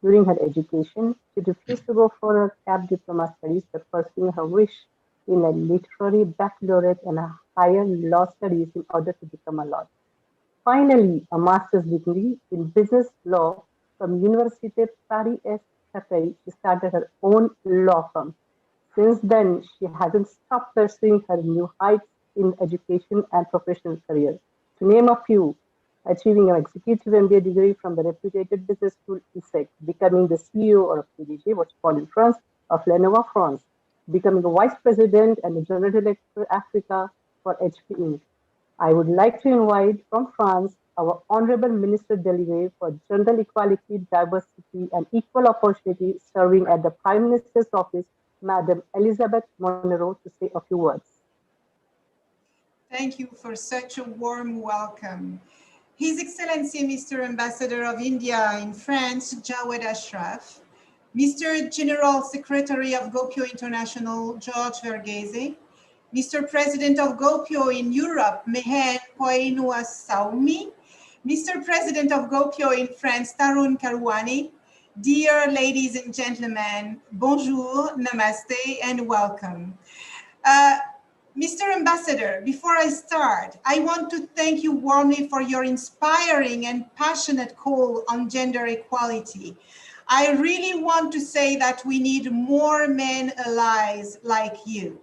During her education, she refused to go for her CAP diploma studies, but pursuing her wish in a literary baccalaureate and a higher law studies in order to become a lawyer. Finally, a master's degree in business law from Université Paris-Saclay, she started her own law firm. Since then, she hasn't stopped pursuing her new heights in education and professional career. To name a few, achieving an executive MBA degree from the reputed business school ISEC, becoming the CEO or PDG, what's called in France, of Lenovo France, becoming a vice president and the general director Africa for HP Inc., I would like to invite from France our Honorable Minister Delegate for Gender Equality, Diversity and Equal Opportunity serving at the Prime Minister's Office, Madam Elisabeth Moreno, to say a few words. Thank you for such a warm welcome. His Excellency Mr. Ambassador of India in France, Jawed Ashraf, Mr. General Secretary of Gopio International, George Verghese, Mr. President of Gopio in Europe, Mehen Poenua Saumi, Mr. President of Gopio in France, Tarun Karouani, dear ladies and gentlemen, bonjour, namaste, and welcome. Mr. Ambassador, before I start, I want to thank you warmly for your inspiring and passionate call on gender equality. I really want to say that we need more men allies like you.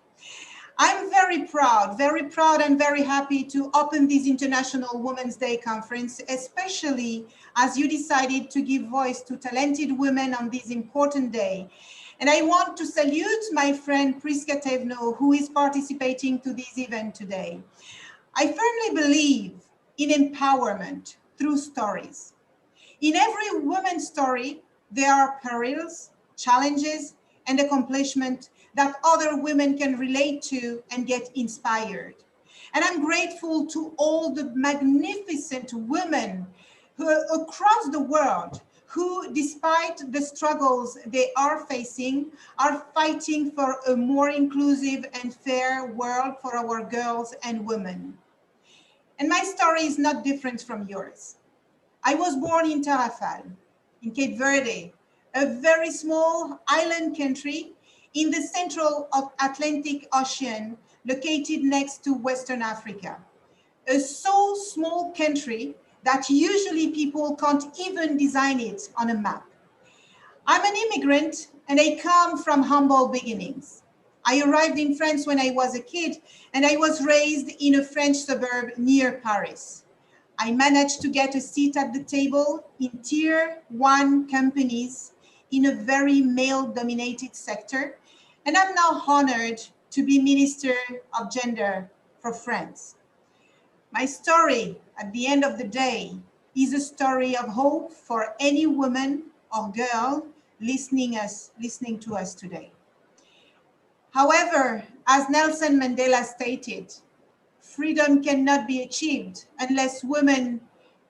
I'm very proud and very happy to open this International Women's Day conference, especially as you decided to give voice to talented women on this important day. And I want to salute my friend Priska Tevno, who is participating to this event today. I firmly believe in empowerment through stories. In every woman's story, there are perils, challenges, and accomplishments that other women can relate to and get inspired. And I'm grateful to all the magnificent women who, across the world who, despite the struggles they are facing, are fighting for a more inclusive and fair world for our girls and women. And my story is not different from yours. I was born in Tarrafal, in Cape Verde, a very small island country in the central Atlantic Ocean, located next to Western Africa. A so small country that usually people can't even design it on a map. I'm an immigrant and I come from humble beginnings. I arrived in France when I was a kid and I was raised in a French suburb near Paris. I managed to get a seat at the table in tier 1 companies in a very male-dominated sector, and I'm now honored to be Minister of Gender for France. My story, at the end of the day, is a story of hope for any woman or girl listening to us today. However, as Nelson Mandela stated, freedom cannot be achieved unless women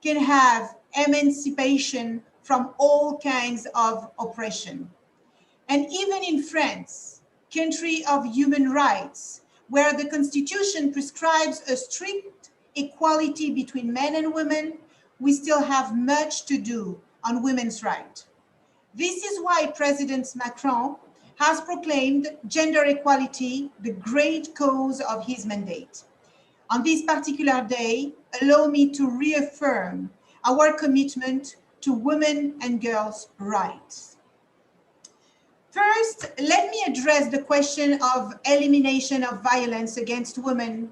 can have emancipation from all kinds of oppression. And even in France, country of human rights, where the Constitution prescribes a strict equality between men and women, we still have much to do on women's rights. This is why President Macron has proclaimed gender equality the great cause of his mandate. On this particular day, allow me to reaffirm our commitment to women and girls' rights. First, let me address the question of elimination of violence against women.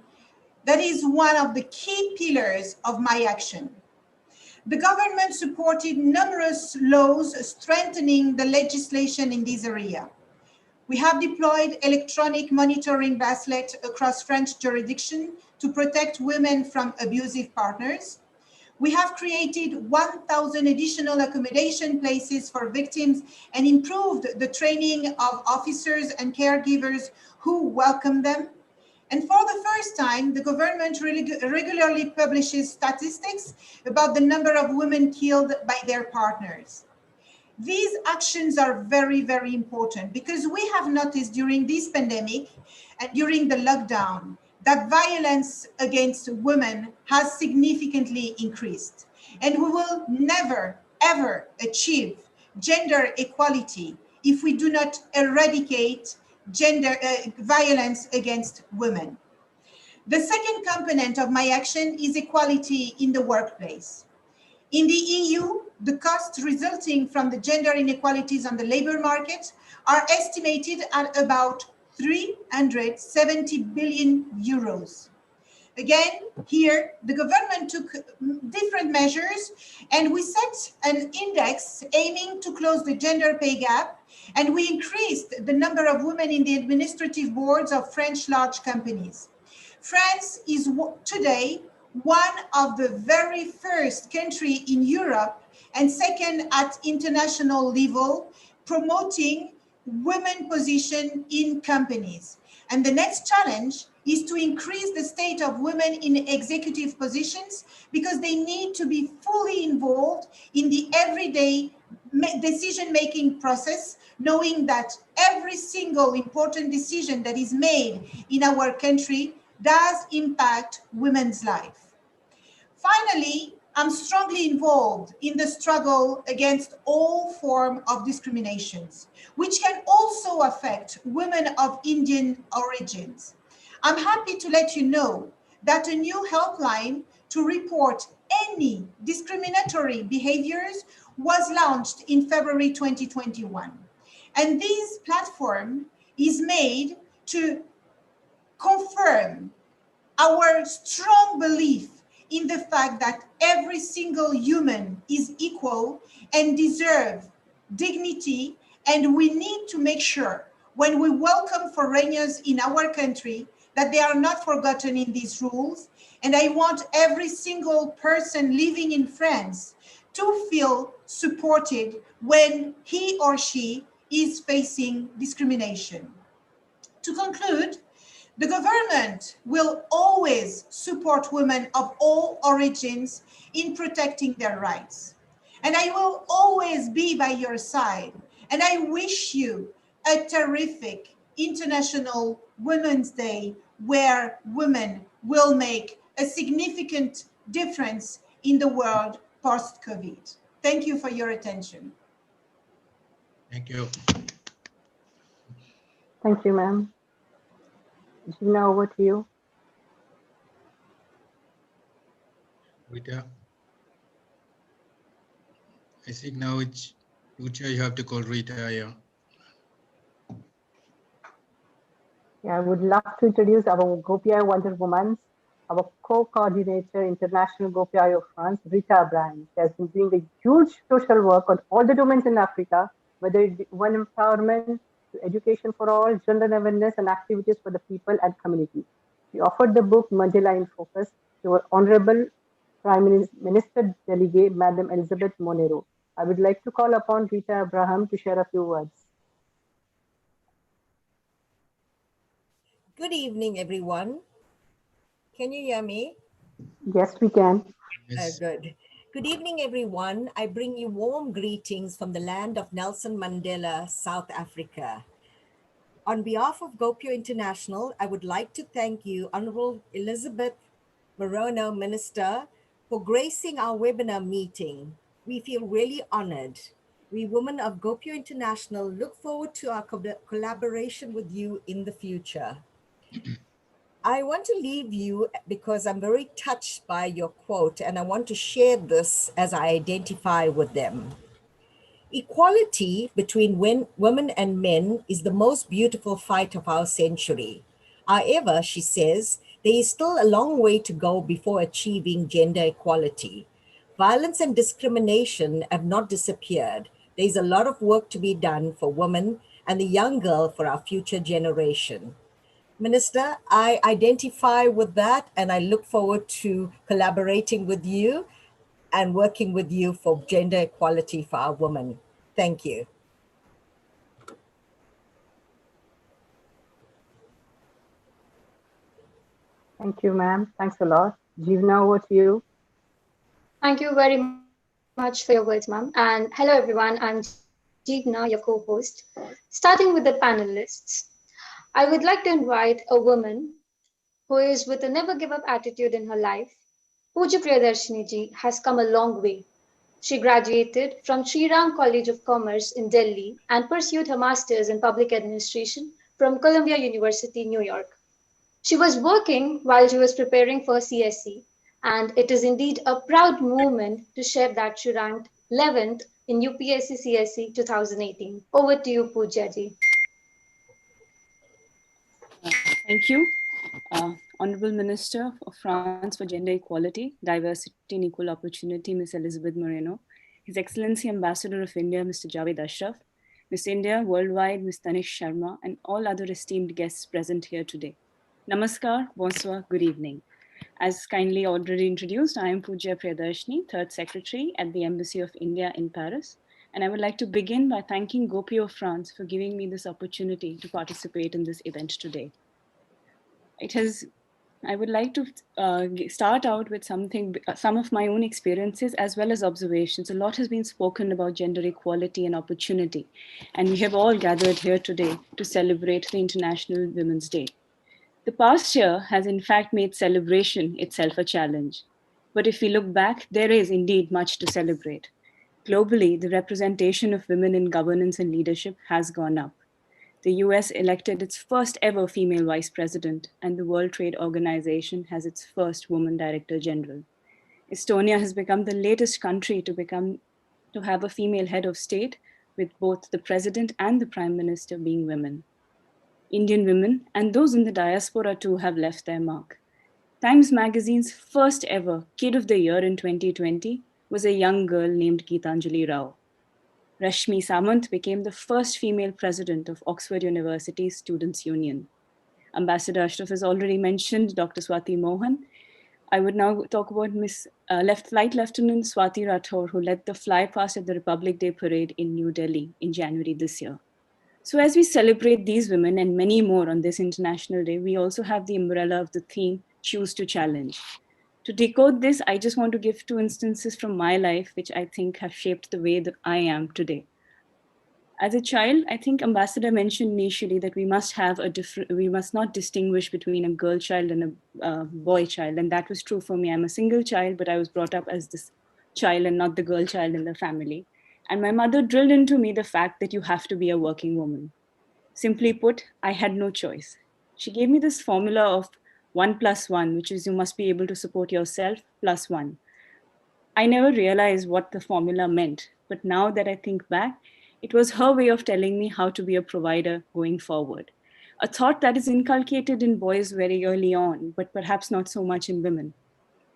That is one of the key pillars of my action. The government supported numerous laws strengthening the legislation in this area. We have deployed electronic monitoring bracelets across French jurisdiction to protect women from abusive partners. We have created 1,000 additional accommodation places for victims and improved the training of officers and caregivers who welcome them. And for the first time, the government regularly publishes statistics about the number of women killed by their partners. These actions are very, very important because we have noticed during this pandemic and during the lockdown that violence against women has significantly increased. And we will never, ever achieve gender equality if we do not eradicate violence against women. The second component of my action is equality in the workplace. In the EU, the costs resulting from the gender inequalities on the labor market are estimated at about 370 billion euros. Again, here, the government took different measures and we set an index aiming to close the gender pay gap, and we increased the number of women in the administrative boards of French large companies. France is today one of the very first country in Europe and second at international level promoting women position in companies. And the next challenge is to increase the state of women in executive positions because they need to be fully involved in the everyday decision-making process, knowing that every single important decision that is made in our country does impact women's life. Finally, I'm strongly involved in the struggle against all forms of discriminations, which can also affect women of Indian origins. I'm happy to let you know that a new helpline to report any discriminatory behaviors was launched in February 2021. And this platform is made to confirm our strong belief in the fact that every single human is equal and deserves dignity, and we need to make sure when we welcome foreigners in our country that they are not forgotten in these rules. And I want every single person living in France to feel supported when he or she is facing discrimination. To conclude, the government will always support women of all origins in protecting their rights. And I will always be by your side. And I wish you a terrific International Women's Day where women will make a significant difference in the world post-COVID. Thank you for your attention. Thank you. Thank you, ma'am. Gina, over to you. Rita. I think now it's Lucia, you have to call Rita, yeah. Yeah, I would love to introduce our Gopio Wonder Woman, our co-coordinator, International Gopio France, Rita Bryan. She has been doing a huge social work on all the domains in Africa, whether it's women empowerment, education for all, gender awareness, and activities for the people and community. She offered the book Mandela in Focus to our Honorable Prime Minister Delegate, Madam Elisabeth Moreno. I would like to call upon Rita Abraham to share a few words. Good evening, everyone. Can you hear me? Yes, we can. Yes. Good. Good evening, everyone. I bring you warm greetings from the land of Nelson Mandela, South Africa. On behalf of Gopio International, I would like to thank you, Honorable Elisabeth Moreno, Minister, for gracing our webinar meeting. We feel really honored. We women of Gopio International look forward to our collaboration with you in the future. I want to leave you because I'm very touched by your quote, and I want to share this as I identify with them. Equality between women and men is the most beautiful fight of our century. However, she says, there is still a long way to go before achieving gender equality. Violence and discrimination have not disappeared. There is a lot of work to be done for women and the young girl for our future generation. Minister, I identify with that, and I look forward to collaborating with you and working with you for gender equality for our women. Thank you. Thank you, ma'am. Thanks a lot. Jeevna, over to you. Thank you very much for your words, ma'am. And hello, everyone. I'm Jeevna, your co-host. Starting with the panelists, I would like to invite a woman who is with a never give up attitude in her life. Pooja Priyadarshini ji has come a long way. She graduated from Sri Ram College of Commerce in Delhi and pursued her master's in public administration from Columbia University, New York. She was working while she was preparing for CSE, and it is indeed a proud moment to share that she ranked 11th in UPSC CSE 2018. Over to you, Pooja ji. Thank you. Honorable Minister of France for Gender Equality, Diversity and Equal Opportunity, Ms. Elisabeth Moreno, His Excellency Ambassador of India, Mr. Jawed Ashraf, Miss India Worldwide, Ms. Tanish Sharma, and all other esteemed guests present here today. Namaskar, bonsoir, good evening. As kindly already introduced, I am Pujya Priyadarshini, Third Secretary at the Embassy of India in Paris. And I would like to begin by thanking Gopio of France for giving me this opportunity to participate in this event today. I would like to start out with some of my own experiences as well as observations. A lot has been spoken about gender equality and opportunity, and we have all gathered here today to celebrate the International Women's Day. The past year has in fact made celebration itself a challenge. But if we look back, there is indeed much to celebrate. Globally, the representation of women in governance and leadership has gone up. The US elected its first ever female vice president, and the World Trade Organization has its first woman director general. Estonia has become the latest country to have a female head of state, with both the president and the prime minister being women. Indian women and those in the diaspora too have left their mark. Times Magazine's first ever Kid of the Year in 2020 was a young girl named Geetanjali Rao. Rashmi Samant became the first female president of Oxford University Students' Union. Ambassador Ashraf has already mentioned Dr. Swati Mohan. I would now talk about Flight Lieutenant Swati Rathore, who led the flypast at the Republic Day Parade in New Delhi in January this year. So as we celebrate these women and many more on this International Day, we also have the umbrella of the theme, Choose to Challenge. To decode this, I just want to give 2 instances from my life, which I think have shaped the way that I am today. As a child, I think Ambassador mentioned initially that we must not distinguish between a girl child and a boy child. And that was true for me. I'm a single child, but I was brought up as this child and not the girl child in the family. And my mother drilled into me the fact that you have to be a working woman. Simply put, I had no choice. She gave me this formula of 1 + 1, which is you must be able to support yourself plus 1. I never realized what the formula meant, but now that I think back, it was her way of telling me how to be a provider going forward. A thought that is inculcated in boys very early on, but perhaps not so much in women.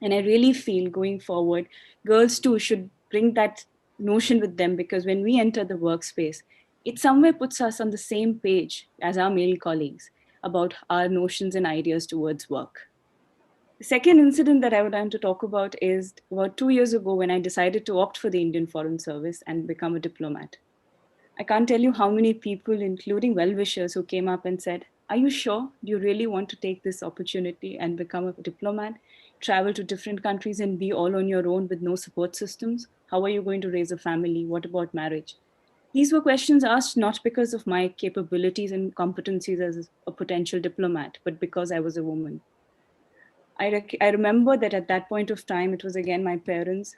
And I really feel going forward, girls too should bring that notion with them, because when we enter the workspace, it somewhere puts us on the same page as our male colleagues about our notions and ideas towards work. The second incident that I would like to talk about is about 2 years ago when I decided to opt for the Indian Foreign Service and become a diplomat. I can't tell you how many people, including well-wishers, who came up and said, "Are you sure? Do you really want to take this opportunity and become a diplomat, travel to different countries and be all on your own with no support systems? How are you going to raise a family? What about marriage?" These were questions asked not because of my capabilities and competencies as a potential diplomat, but because I was a woman. I remember that at that point of time, it was again my parents,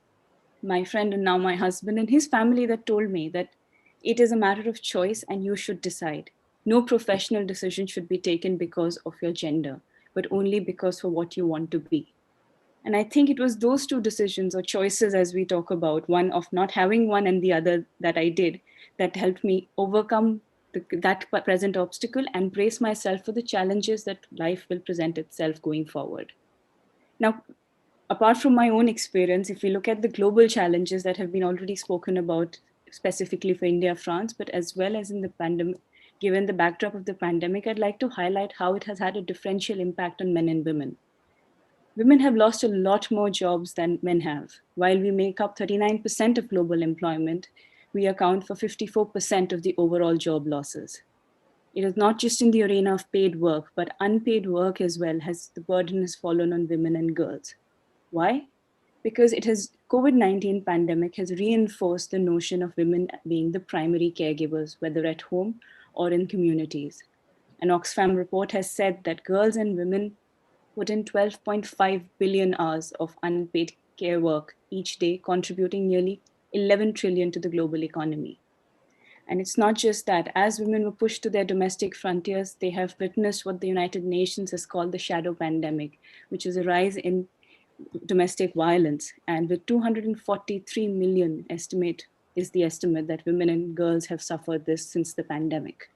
my friend, and now my husband and his family that told me that it is a matter of choice and you should decide. No professional decision should be taken because of your gender, but only because for what you want to be. And I think it was those 2 decisions or choices, as we talk about, one of not having one and the other that I did, that helped me overcome that present obstacle and brace myself for the challenges that life will present itself going forward. Now, apart from my own experience, if we look at the global challenges that have been already spoken about specifically for India, France, but as well as in the pandemic, given the backdrop of the pandemic, I'd like to highlight how it has had a differential impact on men and women. Women have lost a lot more jobs than men have. While we make up 39% of global employment, we account for 54% of the overall job losses. It is not just in the arena of paid work, but unpaid work as well, the burden has fallen on women and girls. Why? Because COVID-19 pandemic has reinforced the notion of women being the primary caregivers, whether at home or in communities. An Oxfam report has said that girls and women put in 12.5 billion hours of unpaid care work each day, contributing nearly 11 trillion to the global economy. And it's not just that. As women were pushed to their domestic frontiers, they have witnessed what the United Nations has called the shadow pandemic, which is a rise in domestic violence. And with 243 million is the estimate that women and girls have suffered this since the pandemic.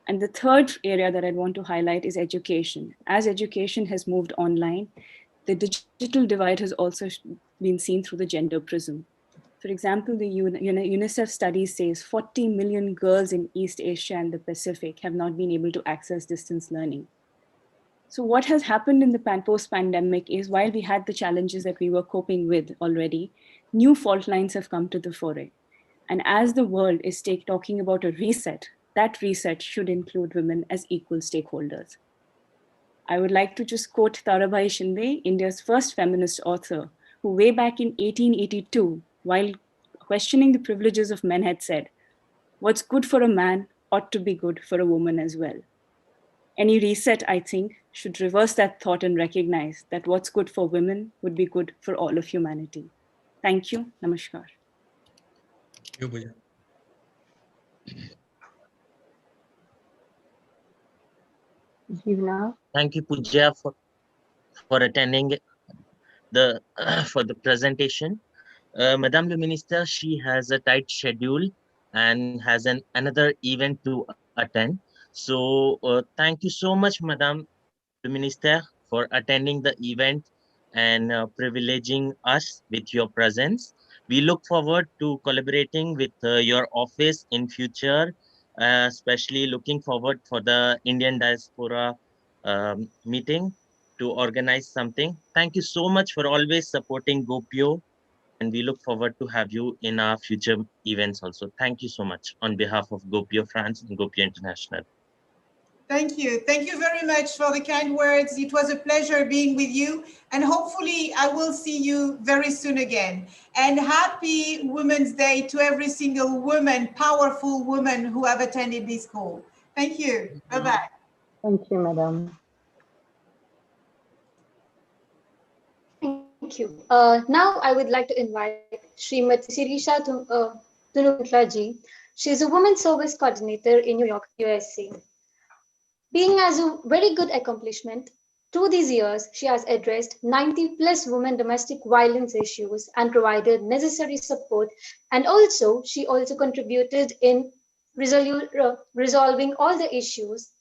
And the third area that I'd want to highlight is education. As education has moved online, the digital divide has also been seen through the gender prism. For example, the UNICEF study says 40 million girls in East Asia and the Pacific have not been able to access distance learning. So what has happened in the post-pandemic is, while we had the challenges that we were coping with already, new fault lines have come to the fore. And as the world is talking about a reset, that reset should include women as equal stakeholders. I would like to just quote Tarabai Shinde, India's first feminist author, who way back in 1882, while questioning the privileges of men, had said, "What's good for a man ought to be good for a woman as well." Any reset, I think, should reverse that thought and recognize that what's good for women would be good for all of humanity. Thank you. Namaskar. Jeevna. Thank you, Pooja, for attending the for the presentation. Madame le Minister, she has a tight schedule and has another event to attend. So thank you so much, Madame le Minister, for attending the event and privileging us with your presence. We look forward to collaborating with your office in future, especially looking forward for the Indian Diaspora meeting to organize something. Thank you so much for always supporting Gopio, and we look forward to have you in our future events also. Thank you so much on behalf of Gopio France and Gopio International. Thank you. Thank you very much for the kind words. It was a pleasure being with you, and hopefully I will see you very soon again. And happy Women's Day to every single woman, powerful woman who have attended this call. Thank you. Bye-bye. Thank you, Madam. Thank you. Now I would like to invite Srimati Sirisha Tunuglaji. She is a Women's Service Coordinator in New York, USA. Being as a very good accomplishment, through these years, she has addressed 90 plus women domestic violence issues and provided necessary support. And also, she also contributed in resolving all the issues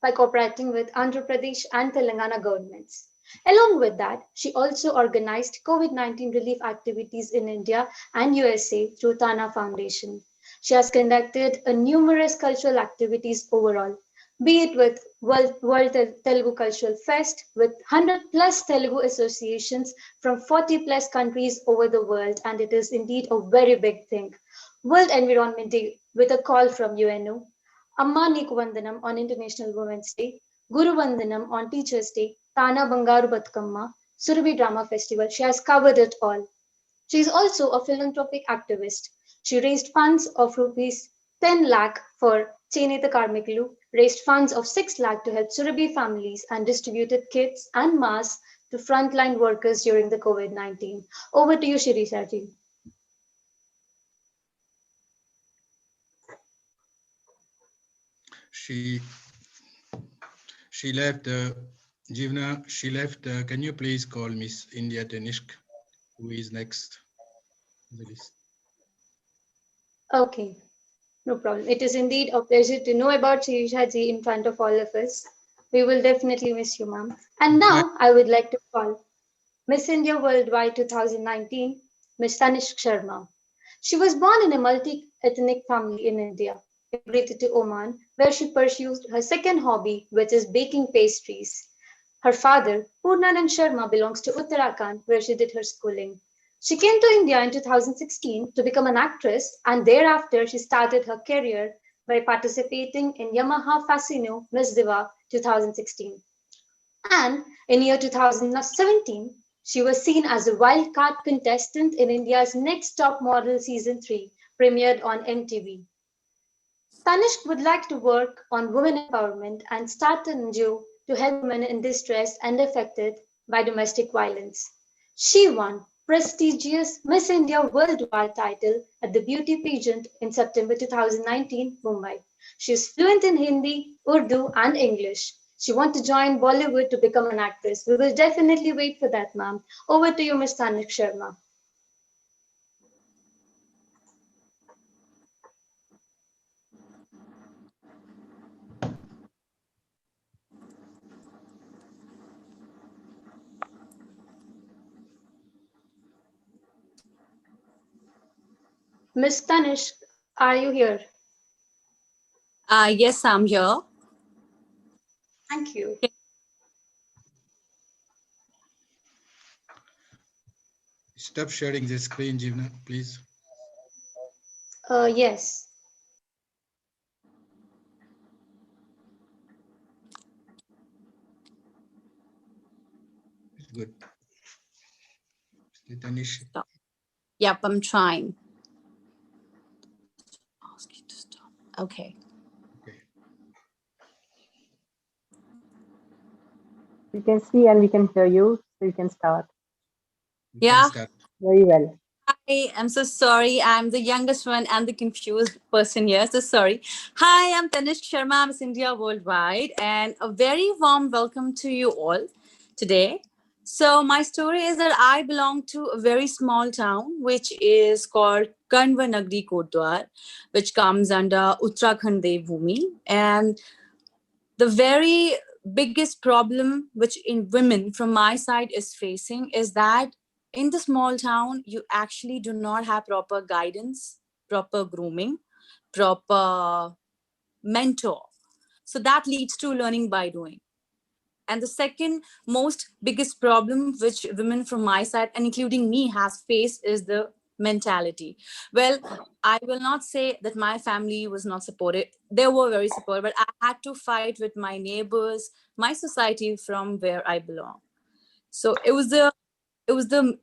by cooperating with Andhra Pradesh and Telangana governments. Along with that, she also organized COVID-19 relief activities in India and USA through Tana Foundation. She has conducted numerous cultural activities overall, be it with World Telugu Cultural Fest, with 100 plus Telugu associations from 40 plus countries over the world, and it is indeed a very big thing. World Environment Day with a call from UNO, Amma Neeku Vandanam on International Women's Day, Guru Vandanam on Teachers' Day, Tana Bangaru Batkamma, Surabhi Drama Festival. She has covered it all. She is also a philanthropic activist. She raised funds of rupees 10 lakh for Cheneta Karmiklu, raised funds of 6 lakh to help Surabhi families, and distributed kits and masks to frontline workers during the COVID-19. Over to you, Shirisha ji. She left, Jeevna, she left. Can you please call Miss India Tanishq, who is next on the list? Okay, no problem. It is indeed a pleasure to know about Shirisha ji in front of all of us. We will definitely miss you, ma'am. And now I would like to call Miss India Worldwide 2019, Miss Tanishq Sharma. She was born in a multi-ethnic family in India, immigrated to Oman, where she pursued her second hobby, which is baking pastries. Her father, Purnanand Sharma, belongs to Uttarakhand, where she did her schooling. She came to India in 2016 to become an actress, and thereafter she started her career by participating in Yamaha Fascino Miss Diva 2016. And in year 2017, she was seen as a wildcard contestant in India's Next Top Model Season 3, premiered on MTV. Tanishq would like to work on women empowerment and start an NGO to help women in distress and affected by domestic violence. She won prestigious Miss India Worldwide title at the beauty pageant in September 2019, Mumbai. She is fluent in Hindi, Urdu, and English. She wants to join Bollywood to become an actress. We will definitely wait for that, ma'am. Over to you, Ms. Tanishq Sharma. Ms. Tanishq, are you here? Yes, I'm here. Thank you. Stop sharing the screen, Jivna, please. Yes. Good. Tanish. Stop. Yep, I'm trying. Ask you to stop. Okay. We can see and we can hear you, so you can start. Yeah. Very well. Hi, I'm so sorry. I'm the youngest one and the confused person here. So sorry. Hi, I'm Tanishq Sharma, Miss India Worldwide, and a very warm welcome to you all today. So my story is that I belong to a very small town, which is called Kanwa Nagri Kotdwar, which comes under Uttarakhand Devbhumi. And the very biggest problem which in women from my side is facing is that in the small town, you actually do not have proper guidance, proper grooming, proper mentor. So that leads to learning by doing. And the second most biggest problem which women from my side and including me has faced is the mentality. Well, I will not say that my family was not supportive. They were very supportive, but I had to fight with my neighbors, my society from where I belong. So it was the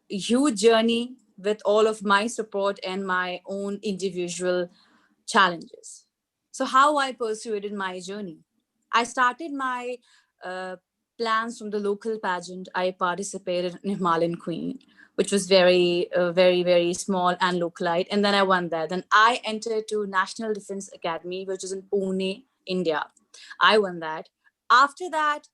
huge journey with all of my support and my own individual challenges. So how I pursued my journey. I started my plans from the local pageant. I participated in Himalayan Queen, which was very, very small and localite. And then I won that. Then I entered to National Defense Academy, which is in Pune, India. I won that. After that,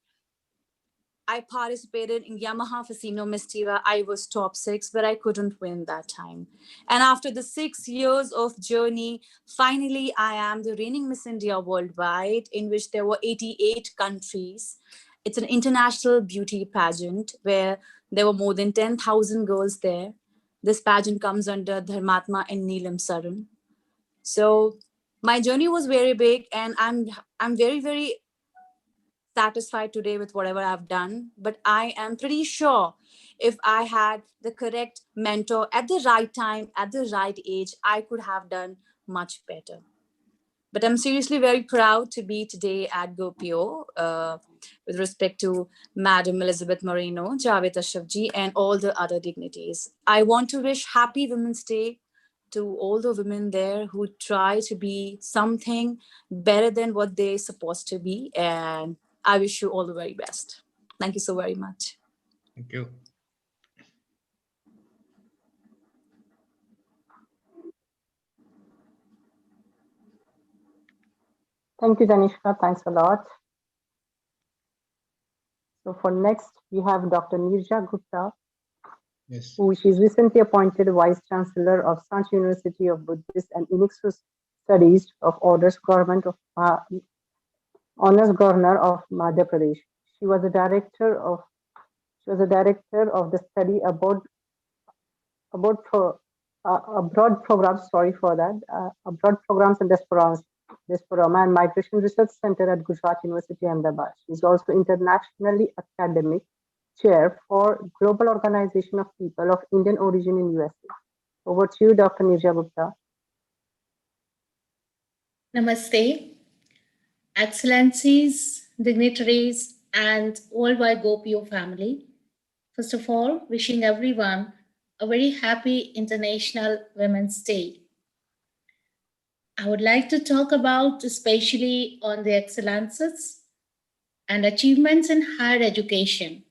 I participated in Yamaha Fasino Mistiva. I was top 6, but I couldn't win that time. And after the 6 years of journey, finally, I am the reigning Miss India Worldwide, in which there were 88 countries. It's an international beauty pageant where there were more than 10,000 girls there. This pageant comes under Dharmatma and Neelam Saran. So my journey was very big, and I'm very, very satisfied today with whatever I've done, but I am pretty sure if I had the correct mentor at the right time, at the right age, I could have done much better. But I'm seriously very proud to be today at Gopio with respect to Madam Elisabeth Moreno, Jawed Ashraf ji, and all the other dignitaries. I want to wish Happy Women's Day to all the women there who try to be something better than what they're supposed to be. And I wish you all the very best. Thank you so very much. Thank you. Thank you, Tanishka. Thanks a lot. So for next, we have Dr. Nirja Gupta, yes, who she's recently appointed Vice Chancellor of Sant University of Buddhist and Iniksus Studies of Honors Governor of Madhya Pradesh. She was a director of the study abroad programs. Sorry for that. Abroad programs and diaspora and Migration Research Center at Gujarat University, Ahmedabad. She's also internationally academic chair for Global Organization of People of Indian Origin in USA. Over to you, Dr. Nirja Gupta. Namaste, Excellencies, dignitaries, and worldwide Gopio family. First of all, wishing everyone a very happy International Women's Day. I would like to talk about especially on the excellences and achievements in higher education.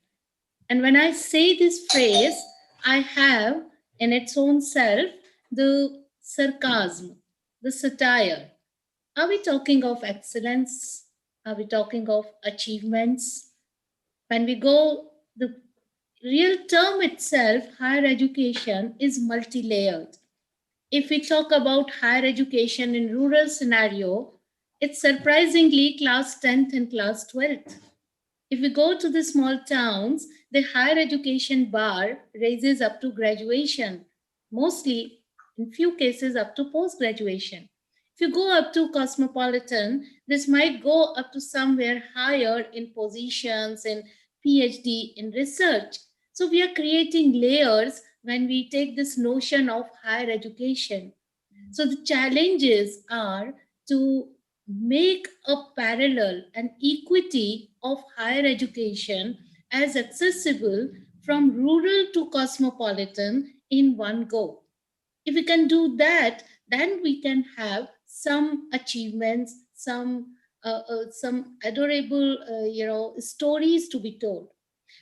And when I say this phrase, I have in its own self the sarcasm, the satire. Are we talking of excellence? Are we talking of achievements? When we go, the real term itself, higher education, is multi-layered. If we talk about higher education in rural scenario, it's surprisingly class 10th and class 12th. If we go to the small towns, the higher education bar raises up to graduation, mostly in few cases up to post-graduation. If you go up to cosmopolitan, this might go up to somewhere higher in positions, in PhD, in research. So we are creating layers when we take this notion of higher education. So the challenges are to make a parallel and equity of higher education as accessible from rural to cosmopolitan in one go. If we can do that, then we can have some achievements, some adorable, stories to be told.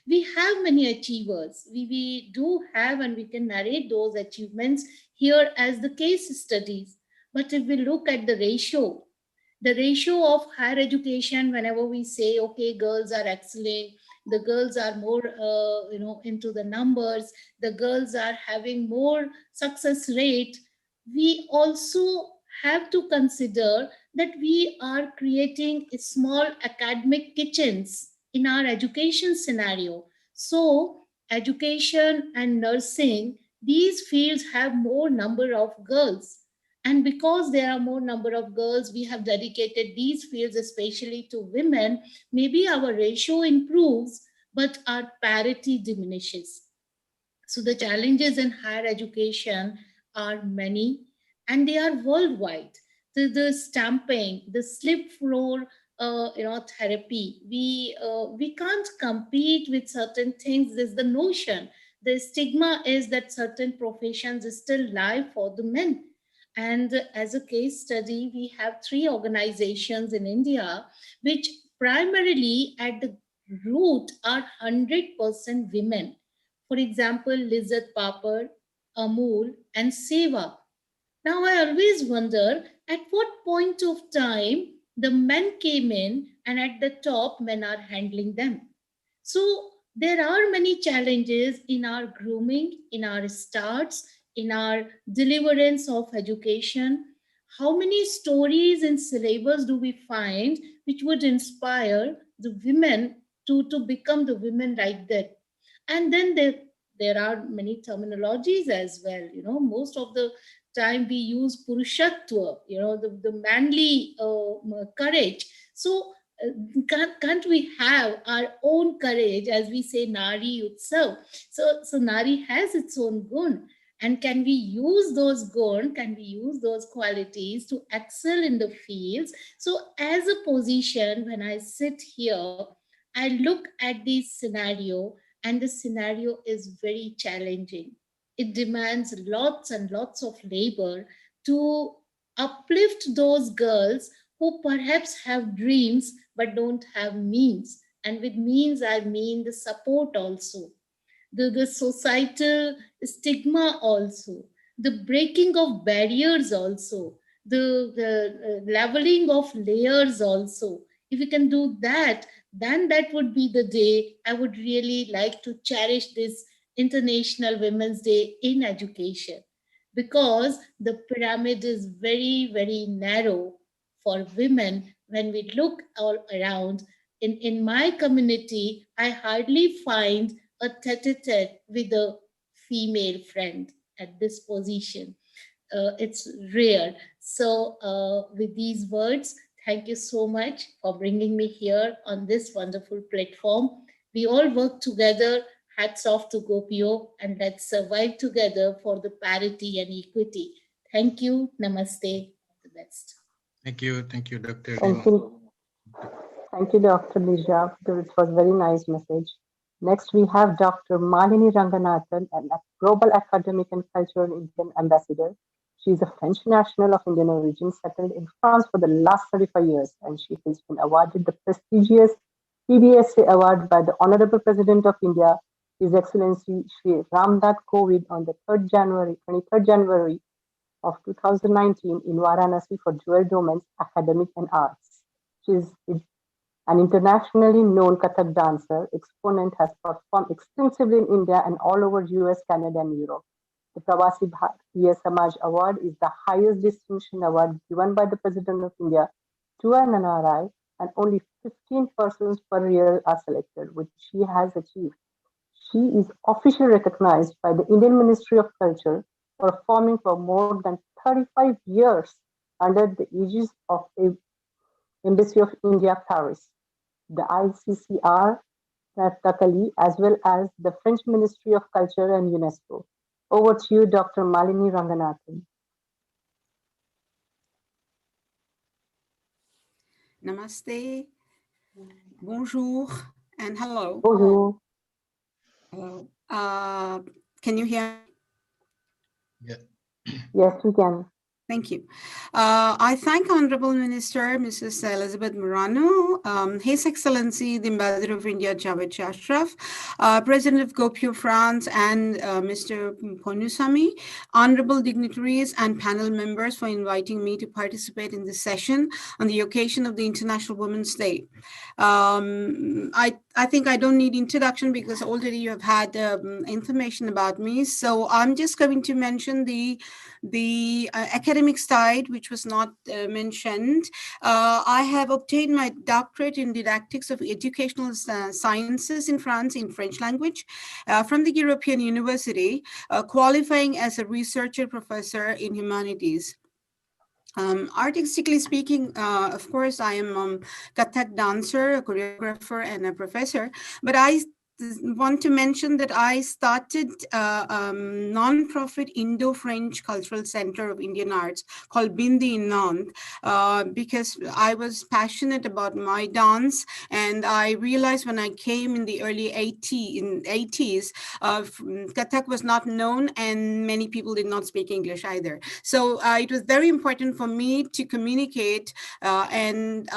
We have many achievers. We do have, and we can narrate those achievements here as the case studies. But if we look at the ratio of higher education, whenever we say, okay, girls are excelling, the girls are more, into the numbers, the girls are having more success rate, we also have to consider that we are creating small academic kitchens in our education scenario. So education and nursing, these fields have more number of girls. And because there are more number of girls, we have dedicated these fields especially to women. Maybe our ratio improves, but our parity diminishes. So the challenges in higher education are many, and they are worldwide. The stamping, the slip floor, therapy. We can't compete with certain things. There's the notion. The stigma is that certain professions is still live for the men. And as a case study, we have 3 organizations in India which primarily at the root are 100% women. For example, Lizzat Papad, Amul, and Seva. Now, I always wonder at what point of time the men came in and at the top, men are handling them. So, there are many challenges in our grooming, in our starts, in our deliverance of education. How many stories and syllabus do we find which would inspire the women to become the women like that? And then there are many terminologies as well. Most of the time we use purushatva, the manly courage. So can't we have our own courage, as we say Naari uttsav? So Naari has its own gun. And can we use those gun, can we use those qualities to excel in the fields? So as a position, when I sit here, I look at this scenario, and the scenario is very challenging. It demands lots and lots of labor to uplift those girls who perhaps have dreams but don't have means. And with means, I mean the support also, the societal stigma also, the breaking of barriers also, the leveling of layers also. If we can do that, then that would be the day I would really like to cherish this International Women's Day in education, because the pyramid is very, very narrow for women. When we look all around, in my community, I hardly find a tete-a-tete with a female friend at this position. It's rare. So with these words, thank you so much for bringing me here on this wonderful platform. We all work together. Hats off to Gopio, and let's survive together for the parity and equity. Thank you. Namaste. The best. Thank you, Dr. Thank you. Thank you, Dr. Lija. It was a very nice message. Next, we have Dr. Malini Ranganathan, a global academic and cultural Indian ambassador. She is a French national of Indian origin, settled in France for the last 35 years, and she has been awarded the prestigious PBSA award by the Honorable President of India, His Excellency Shri Ramnath Kovind, on the 23rd January of 2019 in Varanasi for dual domains, academic and arts. She is an internationally known Kathak dancer. Exponent has performed extensively in India and all over US, Canada, and Europe. The Pravasi Bharatiya Samaj Award is the highest distinction award given by the President of India to an NRI, and only 15 persons per year are selected, which she has achieved. She is officially recognized by the Indian Ministry of Culture, performing for more than 35 years under the aegis of Embassy of India, Paris, the ICCR, Takali, as well as the French Ministry of Culture and UNESCO. Over to you, Dr. Malini Ranganathan. Namaste, bonjour, and hello. Bonjour. Hello. Can you hear me? Yeah. Yes, we can. Thank you. I thank Honorable Minister Mrs. Elisabeth Moreno, His Excellency the Ambassador of India Jawed Ashraf, President of Gopio France, and Mr. Ponusamy, honorable dignitaries and panel members for inviting me to participate in this session on the occasion of the International Women's Day. I think I don't need introduction because already you have had information about me. So I'm just going to mention the academic side, which was not mentioned. I have obtained my doctorate in didactics of educational sciences in France in French language from the European University, qualifying as a researcher professor in humanities. Artistically speaking, of course, I am a Kathak dancer, a choreographer, and a professor, but I want to mention that I started a non-profit Indo-French Cultural Center of Indian Arts called Bindi in Nantes because I was passionate about my dance, and I realized when I came in the early 80s, Kathak was not known and many people did not speak English either. So it was very important for me to communicate and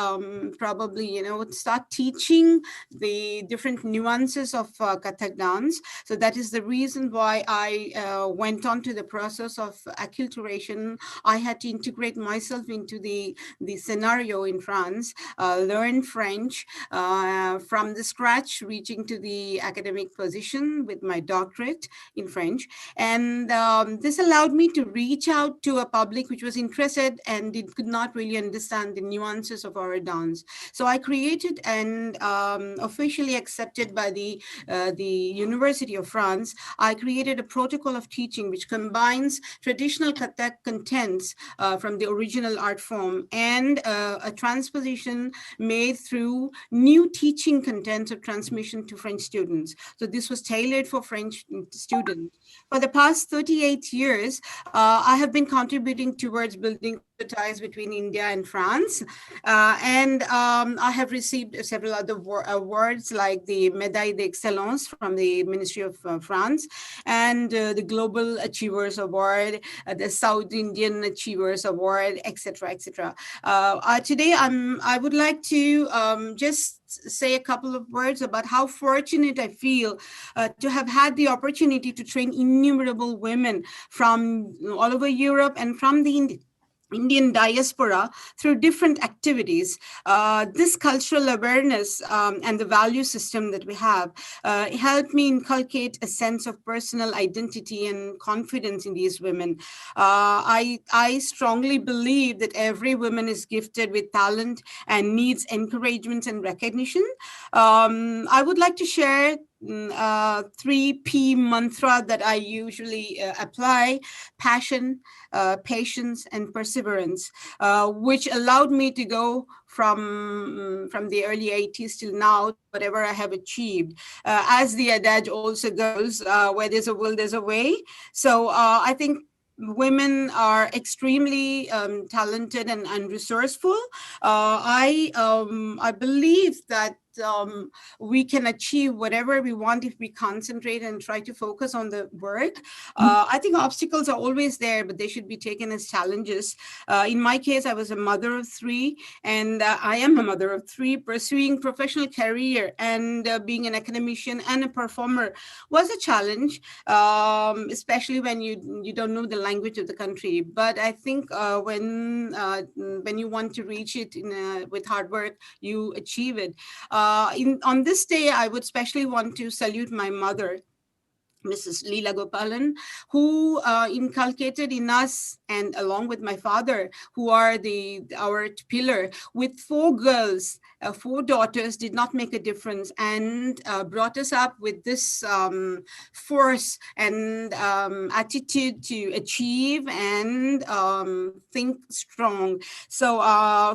probably, start teaching the different nuances of Kathak dance. So that is the reason why I went on to the process of acculturation. I had to integrate myself into the scenario in France, learn French from the scratch, reaching to the academic position with my doctorate in French. And this allowed me to reach out to a public which was interested and it could not really understand the nuances of our dance. So I created and officially accepted by the University of France, I created a protocol of teaching which combines traditional Kathak contents from the original art form and a transposition made through new teaching contents of transmission to French students. So this was tailored for French students. For the past 38 years, I have been contributing towards building the ties between India and France. And I have received several other awards like the Médaille d'Excellence from the Ministry of France and the Global Achievers Award, the South Indian Achievers Award, etc., etc. Today, I would like to just say a couple of words about how fortunate I feel to have had the opportunity to train innumerable women from all over Europe and from the Indian diaspora through different activities. This cultural awareness and the value system that we have helped me inculcate a sense of personal identity and confidence in these women. I strongly believe that every woman is gifted with talent and needs encouragement and recognition. I would like to share 3P mantra that I usually apply: passion, patience, and perseverance, which allowed me to go from the early 80s till now, whatever I have achieved. As the adage also goes, where there's a will, there's a way. So I think women are extremely talented and resourceful. I believe that we can achieve whatever we want if we concentrate and try to focus on the work. I think obstacles are always there, but they should be taken as challenges. In my case, I was a mother of 3, and I am a mother of 3. Pursuing professional career and being an academician and a performer was a challenge, especially when you don't know the language of the country. But I think when you want to reach it with hard work, you achieve it. On this day, I would especially want to salute my mother, Mrs. Leela Gopalan, who inculcated in us, and along with my father, who are our pillar, with 4 girls 4 daughters did not make a difference, and brought us up with this force and attitude to achieve and think strong. So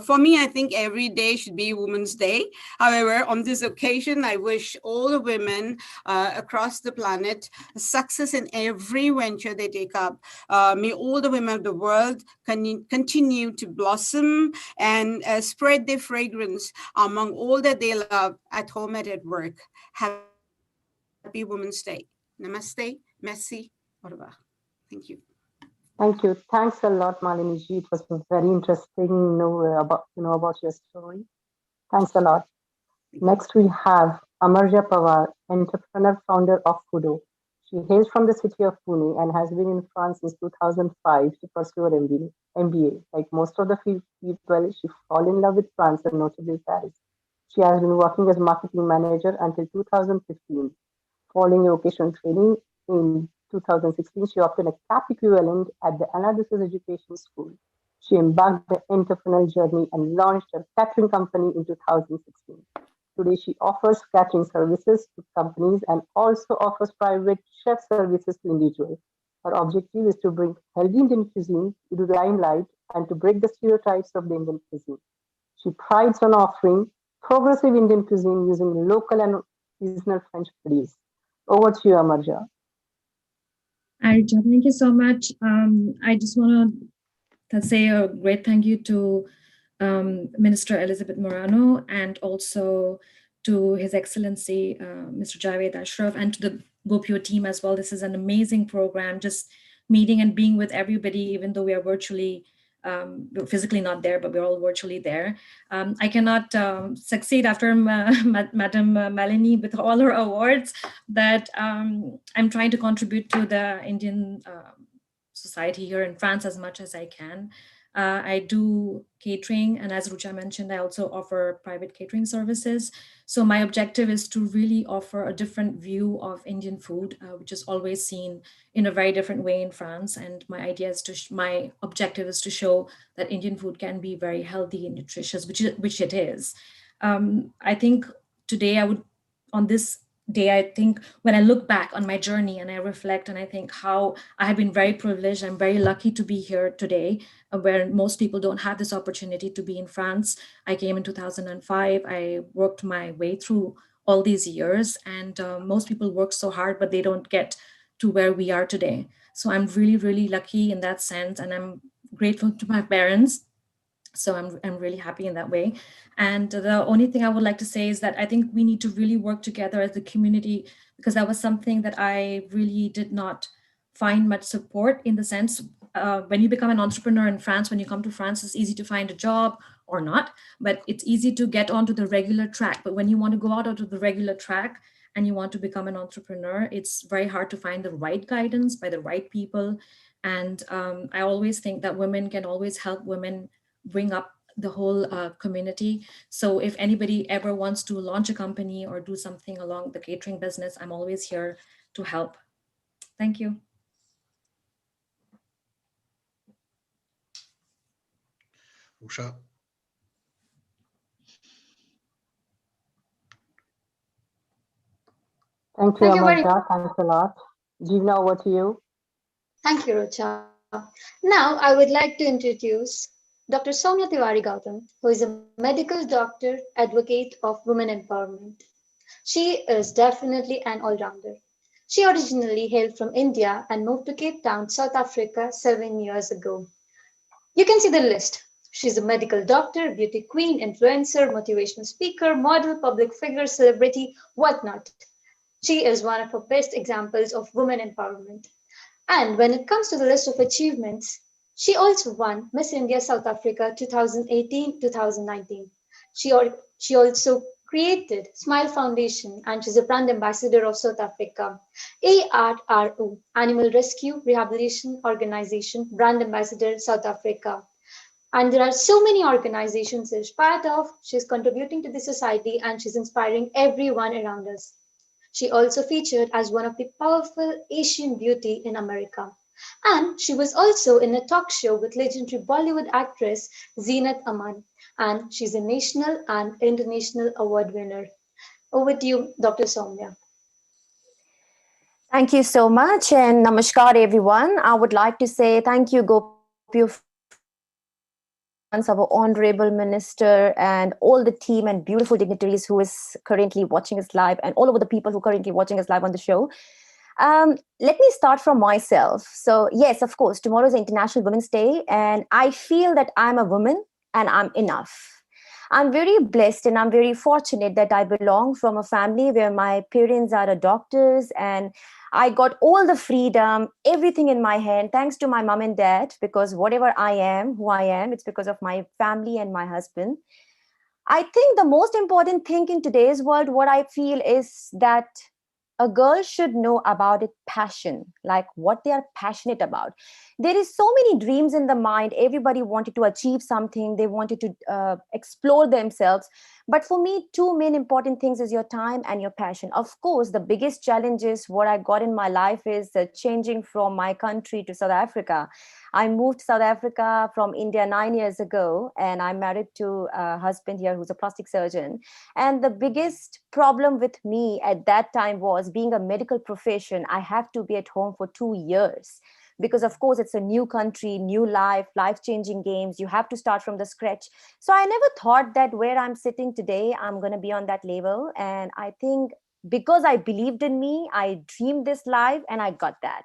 for me, I think every day should be Women's Day. However, on this occasion, I wish all the women across the planet success in every venture they take up. May all the women of the world continue to blossom and spread their fragrance among all that they love at home and at work. Happy Women's Day. Namaste. Merci. Au revoir. Thank you. Thank you. Thanks a lot, Malini ji. It was very interesting about your story. Thanks a lot. Next, we have Amarja Pawar, entrepreneur, founder of Kudo. She hails from the city of Pune and has been in France since 2005 to pursue her MBA. Like most of the people, she fell in love with France and notably Paris. She has been working as marketing manager until 2015. Following vocational training in 2016, she obtained a CAP equivalent at the Analysis Education School. She embarked the entrepreneurial journey and launched her catering company in 2016. Today, she offers catering services to companies and also offers private chef services to individuals. Her objective is to bring healthy Indian cuisine to the limelight and to break the stereotypes of the Indian cuisine. She prides on offering progressive Indian cuisine using local and seasonal French produce. Over to you, Amarja. Arja, thank you so much. I just want to say a great thank you to Minister Elisabeth Moreno and also to His Excellency Mr. Jawed Ashraf and to the Gopio team as well. This is an amazing program, just meeting and being with everybody, even though we are virtually, physically not there, but we're all virtually there. I cannot succeed after Madam Malini with all her awards that I'm trying to contribute to the Indian society here in France as much as I can. I do catering, and as Rucha mentioned, I also offer private catering services. So my objective is to really offer a different view of Indian food, which is always seen in a very different way in France. And my idea is my objective is to show that Indian food can be very healthy and nutritious, which it is. I think today on this day, I think when I look back on my journey and I reflect and I think how I have been very privileged, I'm very lucky to be here today, where most people don't have this opportunity to be in France. I came in 2005. I worked my way through all these years, and most people work so hard, but they don't get to where we are today. So I'm really, really lucky in that sense, and I'm grateful to my parents. So I'm really happy in that way. And the only thing I would like to say is that I think we need to really work together as a community, because that was something that I really did not find much support in the sense when you become an entrepreneur in France, when you come to France, it's easy to find a job or not, but it's easy to get onto the regular track. But when you want to go out of the regular track and you want to become an entrepreneur, it's very hard to find the right guidance by the right people. And I always think that women can always help women bring up the whole community. So if anybody ever wants to launch a company or do something along the catering business, I'm always here to help. Thank you. Usha. Thank you, Amarja. Thanks a lot. Jeevna, over to you. Thank you, Rucha. Now, I would like to introduce Dr. Soumya Tiwari Gautam, who is a medical doctor, advocate of women empowerment. She is definitely an all-rounder. She originally hailed from India and moved to Cape Town, South Africa 7 years ago. You can see the list. She's a medical doctor, beauty queen, influencer, motivational speaker, model, public figure, celebrity, whatnot. She is one of the best examples of women empowerment. And when it comes to the list of achievements, she also won Miss India South Africa 2018-2019. She also created Smile Foundation, and she's a brand ambassador of South Africa. ARRO, Animal Rescue Rehabilitation Organization, brand ambassador South Africa. And there are so many organizations she's part of. She's contributing to the society and she's inspiring everyone around us. She also featured as one of the powerful Asian beauty in America. And she was also in a talk show with legendary Bollywood actress Zeenat Aman. and she's a national and international award winner. Over to you, Dr. Soumya. Thank you so much, and namaskar, everyone. I would like to say thank you, Gopio, our honorable minister, and all the team and beautiful dignitaries who is currently watching us live, and all of the people who are currently watching us live on the show. Let me start from myself. So yes, of course, tomorrow is International Women's Day, and I feel that I'm a woman and I'm enough. I'm very blessed and I'm very fortunate that I belong from a family where my parents are doctors, and I got all the freedom, everything in my hand, thanks to my mom and dad, because whatever I am, who I am, it's because of my family and my husband. I think the most important thing in today's world, what I feel is that a girl should know about it passion, like what they are passionate about. There is so many dreams in the mind. Everybody wanted to achieve something. They wanted to explore themselves. But for me, two main important things is your time and your passion. Of course, the biggest challenge is what I got in my life is changing from my country to South Africa. I moved to South Africa from India 9 years ago, and I'm married to a husband here who's a plastic surgeon. And the biggest problem with me at that time was being a medical profession. I have to be at home for 2 years because, of course, it's a new country, new life, life-changing games. You have to start from the scratch. So I never thought that where I'm sitting today, I'm going to be on that level. And I think because I believed in me, I dreamed this life and I got that.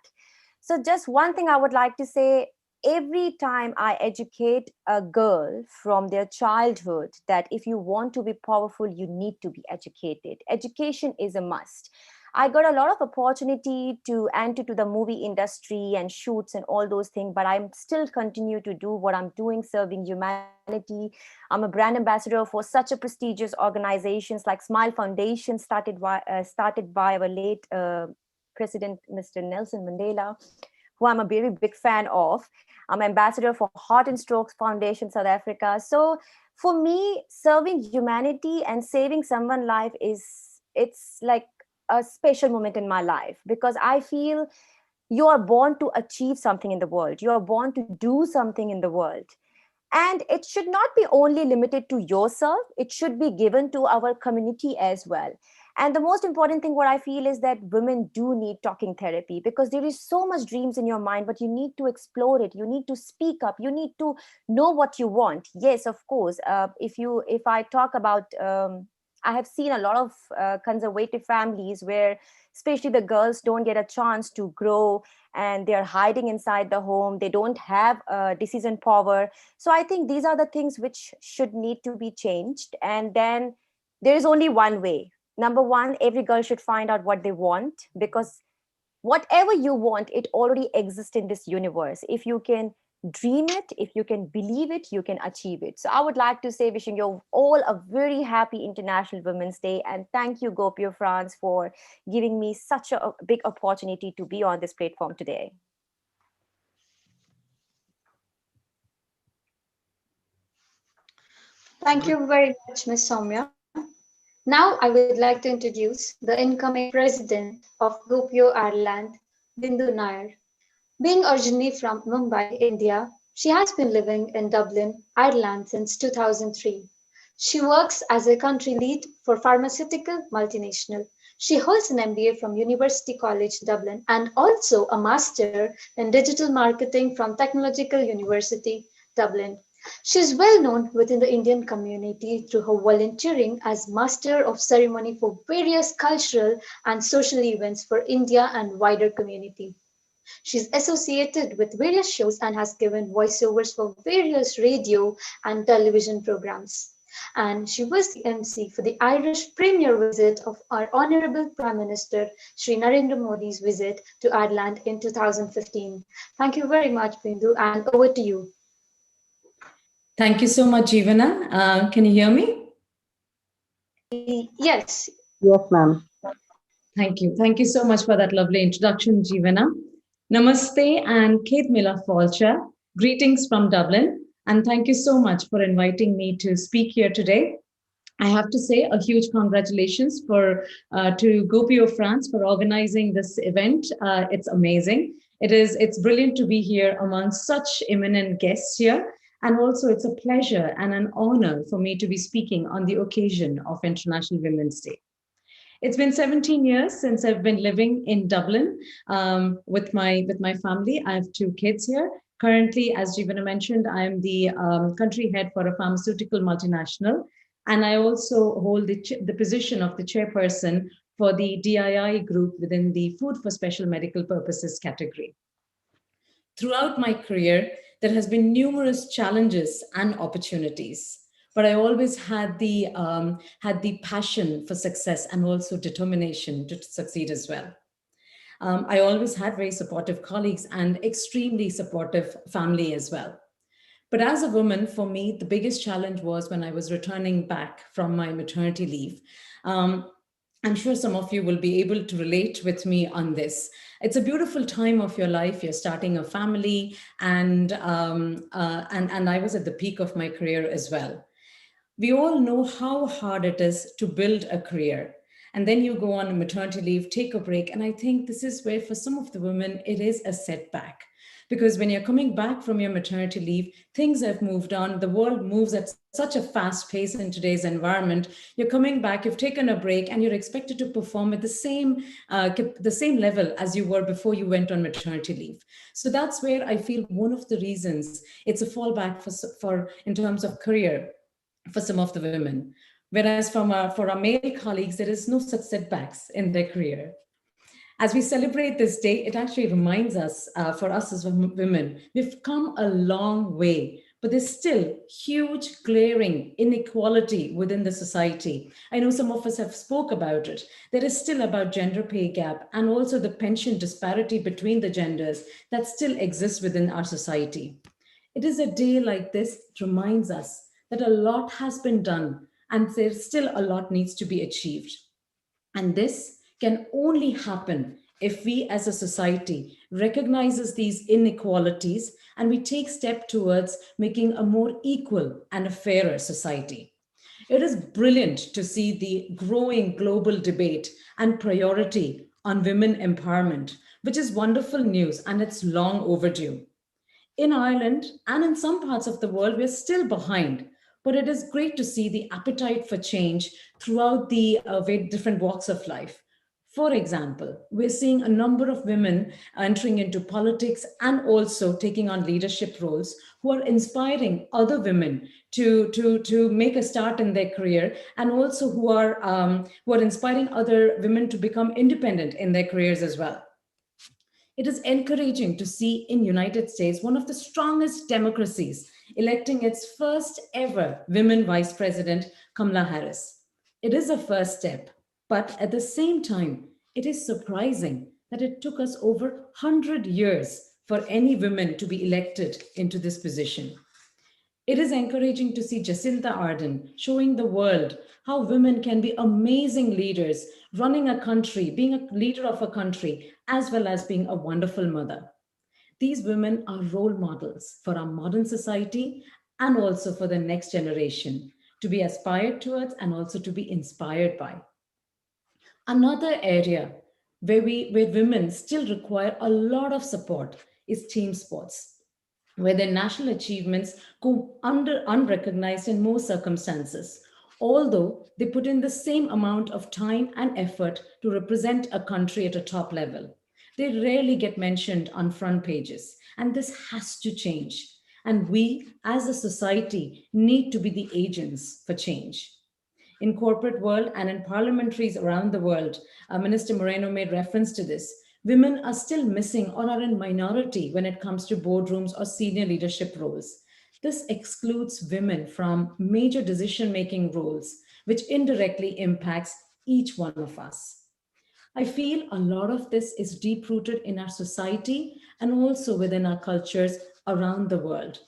So just one thing I would like to say, every time I educate a girl from their childhood that if you want to be powerful, you need to be educated. Education is a must. I got a lot of opportunity to enter to the movie industry and shoots and all those things, but I'm still continue to do what I'm doing, serving humanity. I'm a brand ambassador for such a prestigious organizations like Smile Foundation, started by our late President, Mr. Nelson Mandela, who I'm a very big fan of. I'm ambassador for Heart and Stroke Foundation, South Africa. So for me, serving humanity and saving someone's life it's like a special moment in my life, because I feel you are born to achieve something in the world. You are born to do something in the world. And it should not be only limited to yourself. It should be given to our community as well. And the most important thing, what I feel is that women do need talking therapy, because there is so much dreams in your mind, but you need to explore it. You need to speak up. You need to know what you want. Yes, of course. If I talk about, I have seen a lot of conservative families where especially the girls don't get a chance to grow and they're hiding inside the home. They don't have decision power. So I think these are the things which should need to be changed. And then there is only one way. Number one, every girl should find out what they want, because whatever you want, it already exists in this universe. If you can dream it, if you can believe it, you can achieve it. So I would like to say, wishing you all a very happy International Women's Day. And thank you, Gopio France, for giving me such a big opportunity to be on this platform today. Thank you very much, Ms. Soumya. Now I would like to introduce the incoming president of Gopio Ireland, Bindu Nair. Being originally from Mumbai, India, she has been living in Dublin, Ireland since 2003. She works as a country lead for pharmaceutical multinational. She holds an MBA from University College Dublin and also a master in digital marketing from Technological University Dublin. She is well known within the Indian community through her volunteering as Master of Ceremony for various cultural and social events for India and wider community. She is associated with various shows and has given voiceovers for various radio and television programs. And she was the MC for the Irish premier visit of our Honourable Prime Minister Sri Narendra Modi's visit to Ireland in 2015. Thank you very much, Bindu, and over to you. Thank you so much, Jeevana. Can you hear me? Yes. Yes, ma'am. Thank you. Thank you so much for that lovely introduction, Jeevana. Namaste and Kate Mila Falcha. Greetings from Dublin. And thank you so much for inviting me to speak here today. I have to say a huge congratulations to Gopio France for organizing this event. It's amazing. It's brilliant to be here among such eminent guests here. And also it's a pleasure and an honor for me to be speaking on the occasion of International Women's Day. It's been 17 years since I've been living in Dublin with my family. I have 2 kids here. Currently, as Jeevana mentioned, I'm the country head for a pharmaceutical multinational, and I also hold the position of the chairperson for the DII group within the Food for Special Medical Purposes category. Throughout my career, there has been numerous challenges and opportunities, but I always had the passion for success and also determination to succeed as well. I always had very supportive colleagues and extremely supportive family as well. But as a woman, for me, the biggest challenge was when I was returning back from my maternity leave. I'm sure some of you will be able to relate with me on this. It's a beautiful time of your life. You're starting a family, and I was at the peak of my career as well. We all know how hard it is to build a career. And then you go on maternity leave, take a break. And I think this is where for some of the women, it is a setback. Because when you're coming back from your maternity leave, things have moved on. The world moves at such a fast pace in today's environment. You're coming back, you've taken a break, and you're expected to perform at the same level as you were before you went on maternity leave. So that's where I feel one of the reasons it's a fallback for in terms of career for some of the women. Whereas for our male colleagues, there is no such setbacks in their career. As we celebrate this day, it actually reminds us, for us as women, we've come a long way, but there's still huge glaring inequality within the society. I know some of us have spoke about it. There is still about gender pay gap and also the pension disparity between the genders that still exists within our society. It is a day like this that reminds us that a lot has been done and there's still a lot needs to be achieved. And this can only happen if we as a society recognizes these inequalities and we take step towards making a more equal and a fairer society. It is brilliant to see the growing global debate and priority on women empowerment, which is wonderful news and it's long overdue. In Ireland and in some parts of the world, we're still behind, but it is great to see the appetite for change throughout the different walks of life. For example, we're seeing a number of women entering into politics and also taking on leadership roles who are inspiring other women to make a start in their career, and also who are inspiring other women to become independent in their careers as well. It is encouraging to see in United States, one of the strongest democracies, electing its first ever women vice president, Kamala Harris. It is a first step, but at the same time, it is surprising that it took us over 100 years for any women to be elected into this position. It is encouraging to see Jacinda Ardern showing the world how women can be amazing leaders, running a country, being a leader of a country, as well as being a wonderful mother. These women are role models for our modern society and also for the next generation to be aspired towards and also to be inspired by. Another area where women still require a lot of support is team sports, where their national achievements go unrecognized in most circumstances, although they put in the same amount of time and effort to represent a country at a top level. They rarely get mentioned on front pages, and this has to change. And we, as a society, need to be the agents for change. In corporate world and in parliamentaries around the world, Minister Moreno made reference to this. Women are still missing or are in minority when it comes to boardrooms or senior leadership roles. This excludes women from major decision-making roles, which indirectly impacts each one of us. I feel a lot of this is deep-rooted in our society and also within our cultures around the world.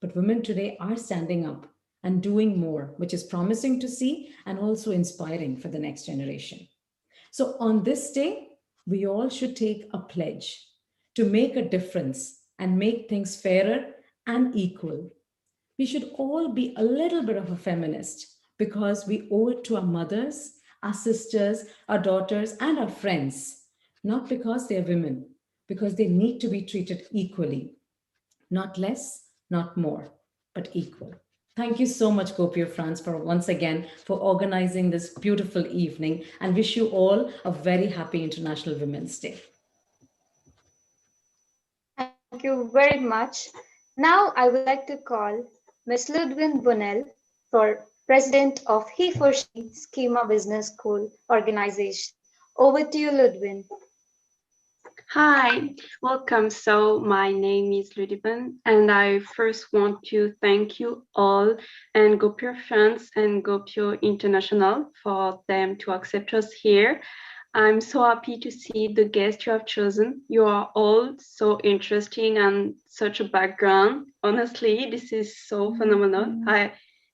But women today are standing up and doing more, which is promising to see and also inspiring for the next generation. So on this day, we all should take a pledge to make a difference and make things fairer and equal. We should all be a little bit of a feminist because we owe it to our mothers, our sisters, our daughters, and our friends, not because they're women, because they need to be treated equally, not less, not more, but equal. Thank you so much, Gopio France, for once again for organizing this beautiful evening, and wish you all a very happy International Women's Day. Thank you very much. Now I would like to call Ms. Ludwin Bunnell for President of He for She Schema Business School Organization. Over to you, Ludwin. Hi, welcome. So my name is Ludwin, and I first want to thank you all and Gopio France and Gopio International for them to accept us here. I'm so happy to see the guests you have chosen. You are all so interesting and such a background. Honestly, this is so phenomenal.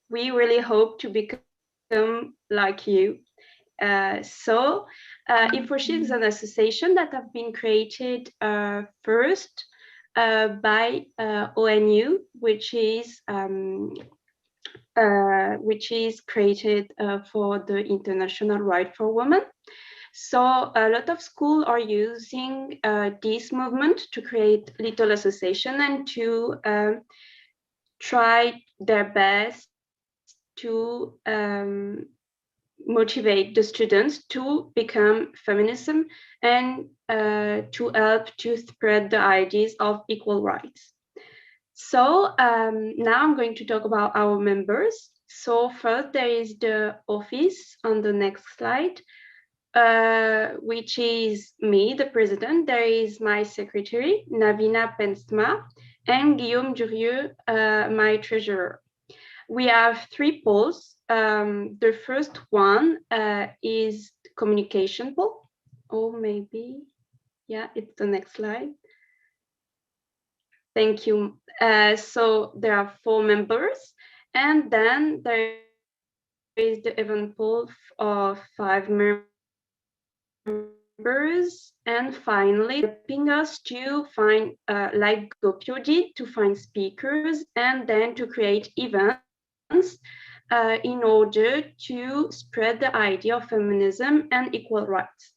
We really hope to become like you. He4She is an association that have been created first by ONU, which is created for the international right for women. So a lot of schools are using this movement to create little association and to try their best to motivate the students to become feminism and to help to spread the ideas of equal rights. So now I'm going to talk about our members. So first there is the office on the next slide, which is me, the president. There is my secretary, Navina Pensma, and Guillaume Durieux, my treasurer. We have 3 poles. The first one is communication pole. Oh, maybe, yeah, it's the next slide. Thank you. So there are 4 members, and then there is the event pole of 5 members, and finally helping us to find, like Gopio did, to find speakers and then to create events in order to spread the idea of feminism and equal rights.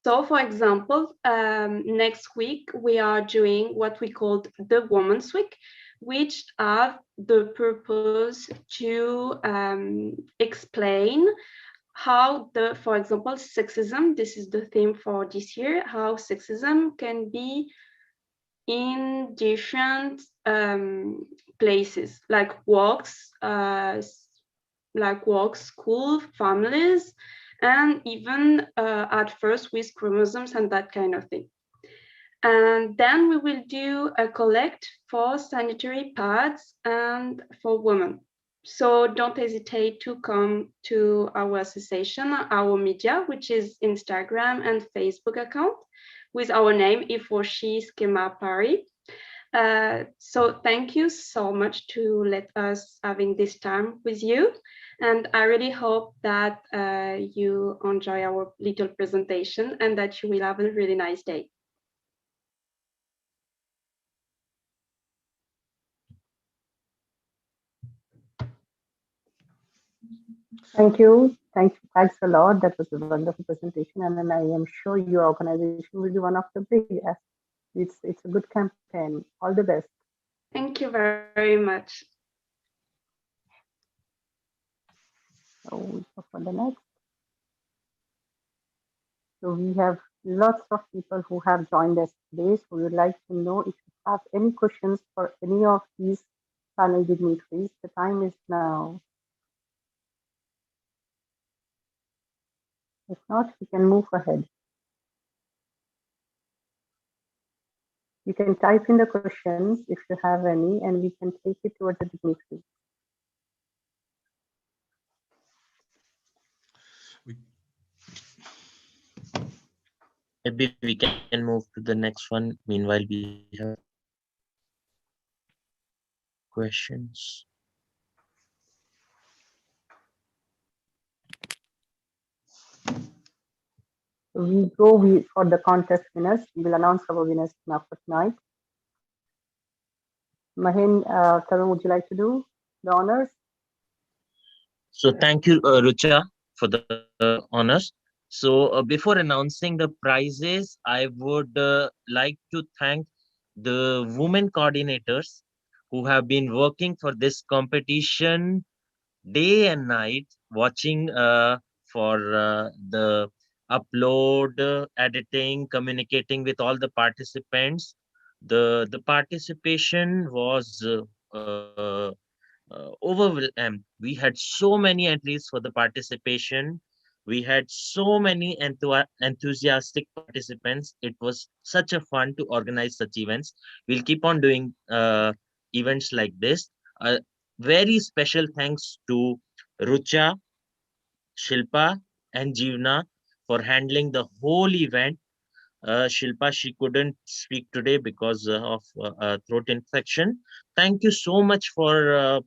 So for example, next week we are doing what we call the Women's Week, which have the purpose to explain how for example, sexism, this is the theme for this year, how sexism can be in different places, like works, school, families, and even at first with chromosomes and that kind of thing. And then we will do a collect for sanitary pads and for women. So don't hesitate to come to our association, our media, which is Instagram and Facebook account with our name, He4She Schema Paris. So thank you so much to let us having this time with you. And I really hope that you enjoy our little presentation and that you will have a really nice day. Thank you. Thanks a lot. That was a wonderful presentation, and I am sure your organization will be one of the biggest. It's a good campaign. All the best. Thank you very much. So we go for the next. So we have lots of people who have joined us today. So we would like to know if you have any questions for any of these panel dignitaries. The time is now. If not, we can move ahead. You can type in the questions if you have any, and we can take it towards the dignitaries. Maybe we can move to the next one. Meanwhile, we have questions. We go for the contest winners. We will announce our winners now for tonight. Mahin, Tarun, would you like to do the honors? So thank you, Rucha, for the honors. So before announcing the prizes, I would like to thank the women coordinators who have been working for this competition day and night, watching for the upload, editing, communicating with all the participants. The participation was overwhelmed. We had so many entries for the participation. We had so many enthusiastic participants. It was such a fun to organize such events. We'll keep on doing events like this. Very special thanks to Rucha, Shilpa, and Jeevna for handling the whole event. Shilpa, she couldn't speak today because of throat infection. Thank you so much for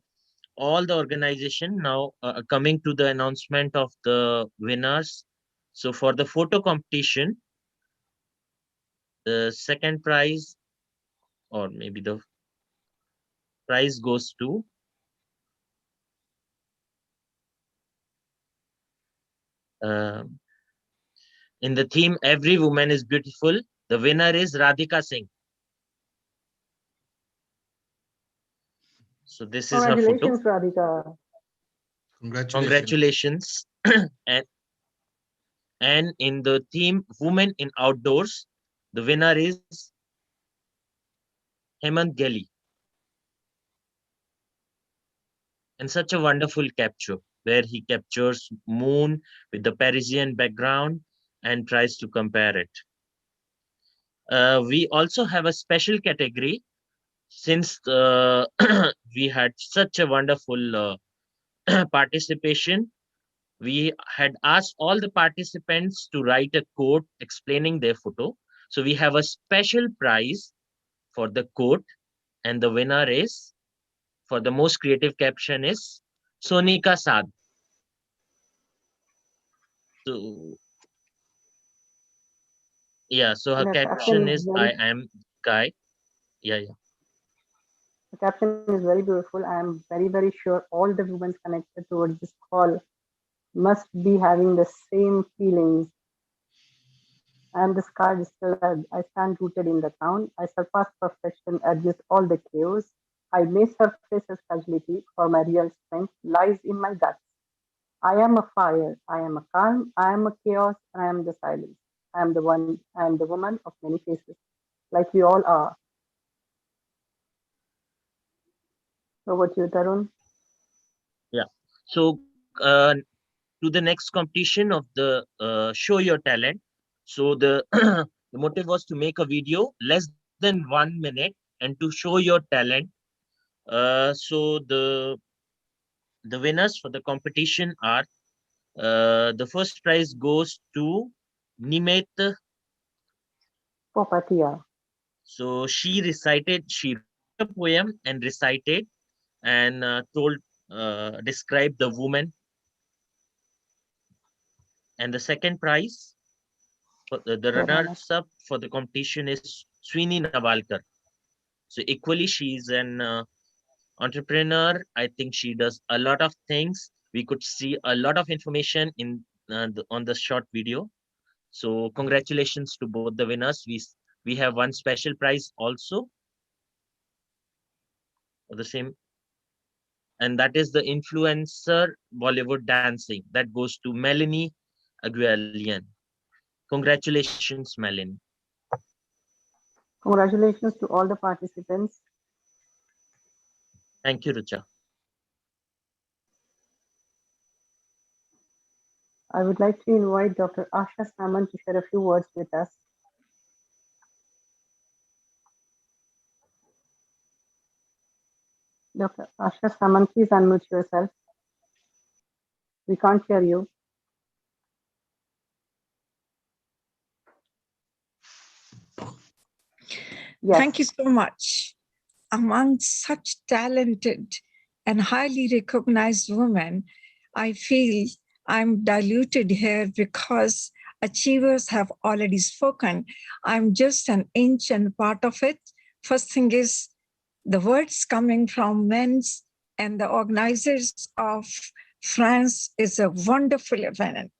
all the organization. Now coming to the announcement of the winners. So for the photo competition, the second prize, or maybe the prize, goes to in the theme Every Woman is Beautiful. The winner is Radhika Singh. So this is her photo. Congratulations, Radhika. Congratulations. And in the theme Women in Outdoors, the winner is Hemant Gelly. And such a wonderful capture where he captures moon with the Parisian background and tries to compare it. We also have a special category since we had such a wonderful participation. We had asked all the participants to write a quote explaining their photo. So we have a special prize for the quote, and the winner is, for the most creative caption, is Sonika Saad. So yeah, so her caption is I am Guy. Yeah. The caption is very beautiful. I am very, very sure all the women connected towards this call must be having the same feelings. I am the scarred still. I stand rooted in the ground. I surpass perfection, adjust all the chaos. I may surface as fragility, for my real strength lies in my guts. I am a fire. I am a calm. I am a chaos. I am the silence. I am the one. I am the woman of many faces, like we all are. Over to you, Tarun. Yeah. So to the next competition of the Show Your Talent. So the the motive was to make a video less than 1 minute and to show your talent. So the winners for the competition are, the first prize goes to Nimet Popatia. So she wrote a poem and recited and described the woman. And the second prize, the runners-up for the competition is Sweeney Navalkar. So equally, she's an entrepreneur. I think she does a lot of things. We could see a lot of information in on the short video. So congratulations to both the winners. We have one special prize also for the same, and that is the influencer Bollywood dancing. That goes to Melanie Aguilian. Congratulations, Melanie. Congratulations to all the participants. Thank you, Rucha. I would like to invite Dr. Asha Samant to share a few words with us. Dr. Asha Samant, please unmute yourself. We can't hear you. Yes. Thank you so much. Among such talented and highly recognized women, I feel I'm diluted here because achievers have already spoken. I'm just an inch and part of it. First thing is the words coming from men's and the organizers of France is a wonderful event.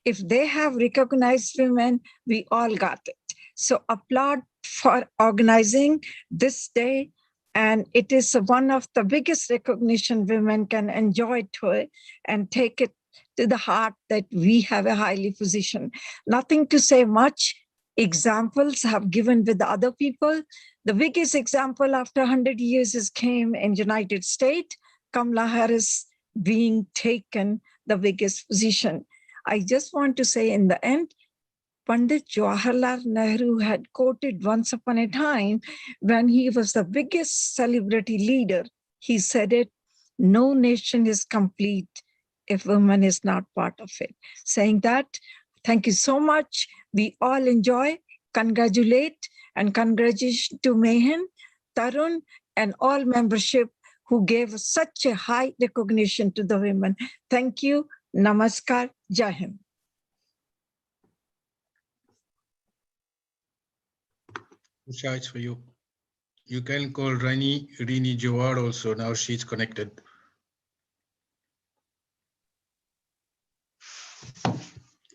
If they have recognized women, we all got it. So applaud for organizing this day. And it is one of the biggest recognition women can enjoy to it and take it to the heart that we have a highly position. Nothing to say much. Examples have given with other people. The biggest example after 100 years is came in United States, Kamala Harris being taken the biggest position. I just want to say in the end, Pandit Jawaharlal Nehru had quoted once upon a time when he was the biggest celebrity leader. He said it, no nation is complete if woman is not part of it. Saying that, thank you so much. We all enjoy, congratulate, and congratulations to Mehan, Tarun, and all membership who gave such a high recognition to the women. Thank you. Namaskar. Jai Hind. Usha, it's for you. You can call Rini Jawad also. Now she's connected.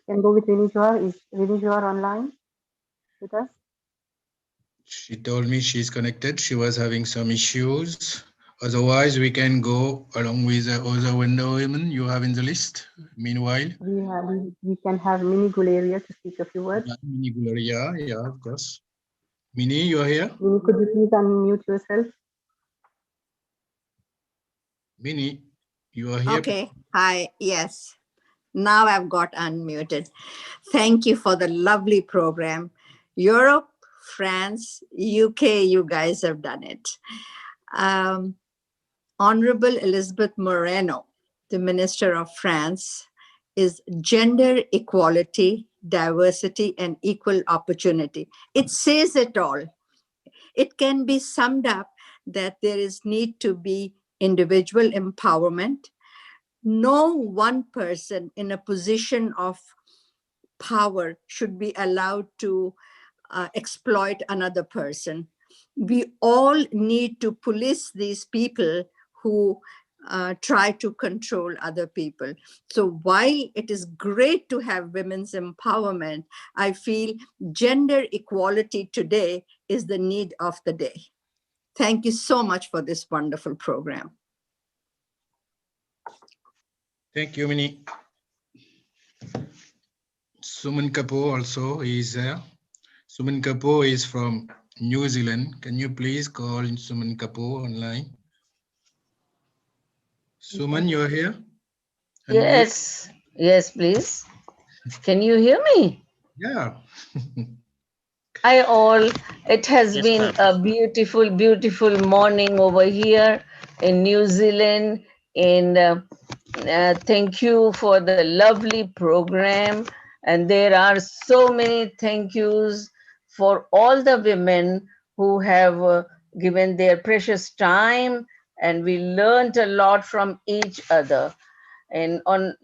Can go with Rini Jawad. Is Rini Jawad online with us? She told me she's connected. She was having some issues. Otherwise, we can go along with the other window women you have in the list. Meanwhile, We can have Mini Guleria to speak a few words. Mini Gloria, yeah, of course. Mini, you're here? Mini, could you please unmute yourself? Mini, you are here? Okay. Hi. Yes. Now I've got unmuted. Thank you for the lovely program. Europe, France, UK, you guys have done it. Honorable Elisabeth Moreno, the Minister of France, is gender equality, diversity, and equal opportunity. It says it all. It can be summed up that there is need to be individual empowerment. No one person in a position of power should be allowed to exploit another person. We all need to police these people who try to control other people. So while it is great to have women's empowerment, I feel gender equality today is the need of the day. Thank you so much for this wonderful program. Thank you, Mini. Suman Kapoor also is there. Suman Kapoor is from New Zealand. Can you please call Suman Kapoor online? Suman, you're here? Yes, yes, please. Can you hear me? Yeah. Hi all. It has been a beautiful, beautiful morning over here in New Zealand. And thank you for the lovely program. And there are so many thank yous for all the women who have given their precious time. And we learned a lot from each other. And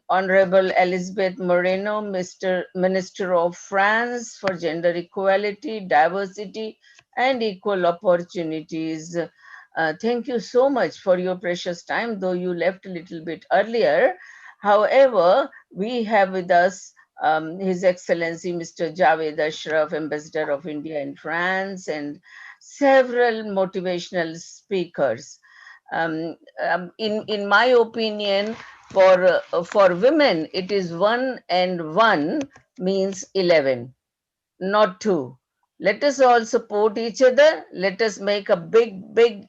Honorable Elisabeth Moreno, Minister of France for Gender Equality, Diversity, and Equal Opportunities. Thank you so much for your precious time, though you left a little bit earlier. However, we have with us His Excellency Mr. Jawed Ashraf, Ambassador of India in France, and several motivational speakers. In my opinion, for women, it is 1 and 1 means 11, not 2. Let us all support each other. Let us make a big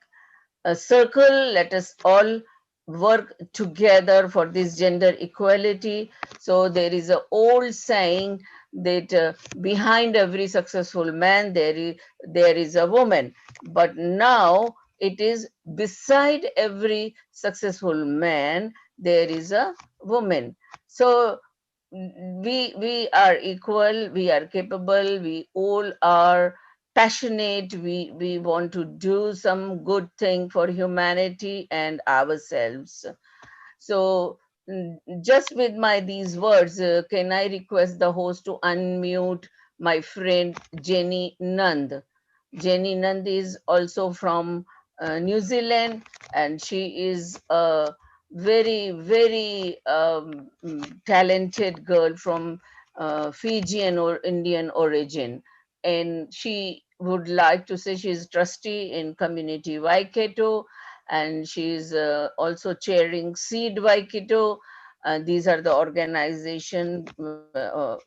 circle. Let us all work together for this gender equality. So there is an old saying that behind every successful man, there is a woman. But now it is beside every successful man, there is a woman. So we are equal, we are capable, we all are passionate, we want to do some good thing for humanity and ourselves. So just with these words, can I request the host to unmute my friend Jenny Nand. Jenny Nand is also from New Zealand, and she is a very talented girl from Fijian or Indian origin. And she would like to say she's trustee in community Waikato, and she's also chairing Seed Waikato. These are the organizations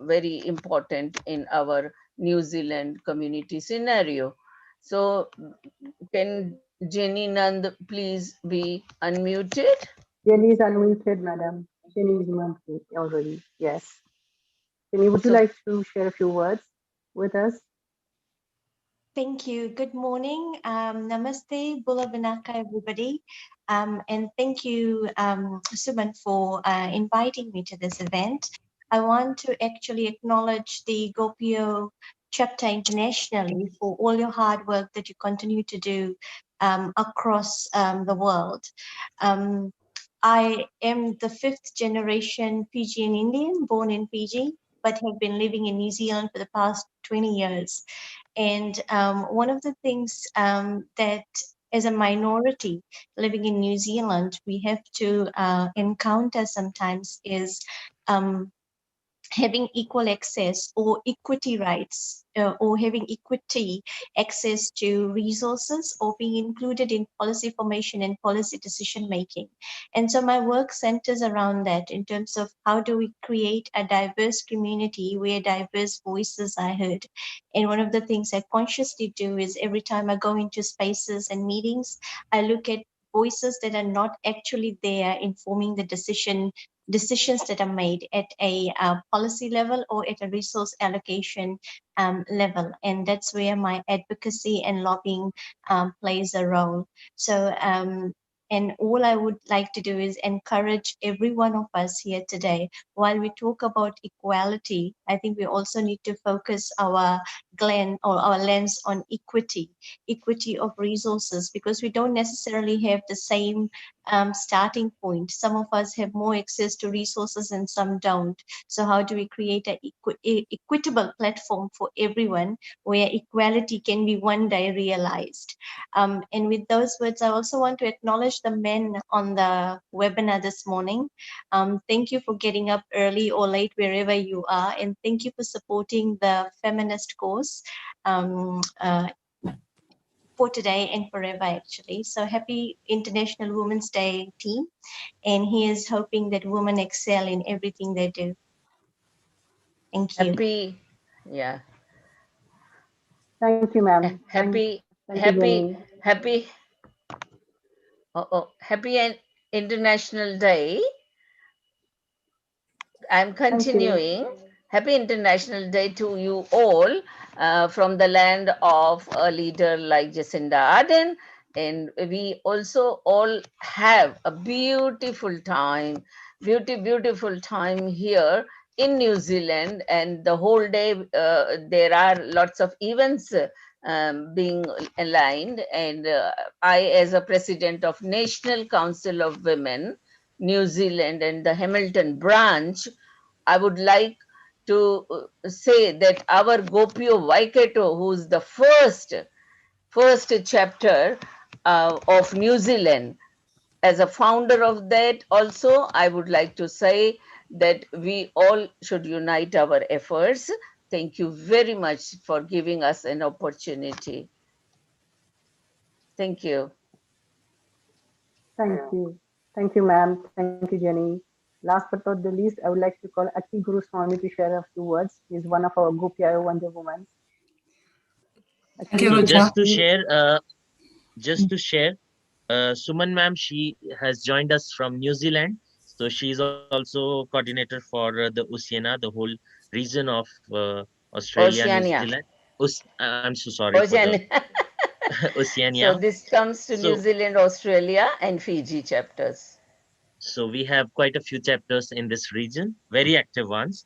very important in our New Zealand community scenario. So can Jenny Nand please be unmuted? Jenny is unmuted, madam. Jenny is unmuted already. Yes. Jenny, would you So, like to share a few words with us? thank you. Good morning. Namaste, Bula Vinaka, everybody. And thank you, Suman, for inviting me to this event. I want to actually acknowledge the Gopio chapter internationally for all your hard work that you continue to do across the world. I am the 5th generation Fijian Indian, born in Fiji, but have been living in New Zealand for the past 20 years. And one of the things that as a minority living in New Zealand, we have to encounter sometimes is having equal access or equity rights or having equity access to resources or being included in policy formation and policy decision making. And so my work centers around that in terms of how do we create a diverse community where diverse voices are heard. And one of the things I consciously do is every time I go into spaces and meetings, I look at voices that are not actually there informing the decisions that are made at a policy level or at a resource allocation level. And that's where my advocacy and lobbying plays a role. So, and all I would like to do is encourage every one of us here today. While we talk about equality, I think we also need to focus our lens on equity of resources, because we don't necessarily have the same starting point. Some of us have more access to resources and some don't. So how do we create an equitable platform for everyone where equality can be one day realized? And with those words, I also want to acknowledge the men on the webinar this morning. Thank you for getting up early or late wherever you are, and thank you for supporting the feminist cause for today and forever, actually. So happy International Women's Day, team. And he is hoping that women excel in everything they do. Thank you. Happy, yeah. Thank you, ma'am. Happy, Thank you, Jenny. happy International Day. I'm continuing. Happy International Day to you all from the land of a leader like Jacinda Ardern. And we also all have a beautiful time here in New Zealand. And the whole day there are lots of events being aligned. And I, as a president of National Council of Women, New Zealand and the Hamilton branch, I would like to say that our Gopio Waikato, who's the first chapter of New Zealand, as a founder of that also, I would like to say that we all should unite our efforts. Thank you very much for giving us an opportunity. Thank you. Thank you. Thank you, ma'am. Thank you, Jenny. Last but not the least, I would like to call Aki Guru Swami to share a few words. He's one of our Gopio Wonder Women. So just to share, Suman ma'am, she has joined us from New Zealand. So she is also coordinator for the Oceania, the whole region of Australia, Oceania. New Zealand. I'm so sorry Oceania. for the Oceania. So this comes to New Zealand, Australia, and Fiji chapters. So we have quite a few chapters in this region, very active ones.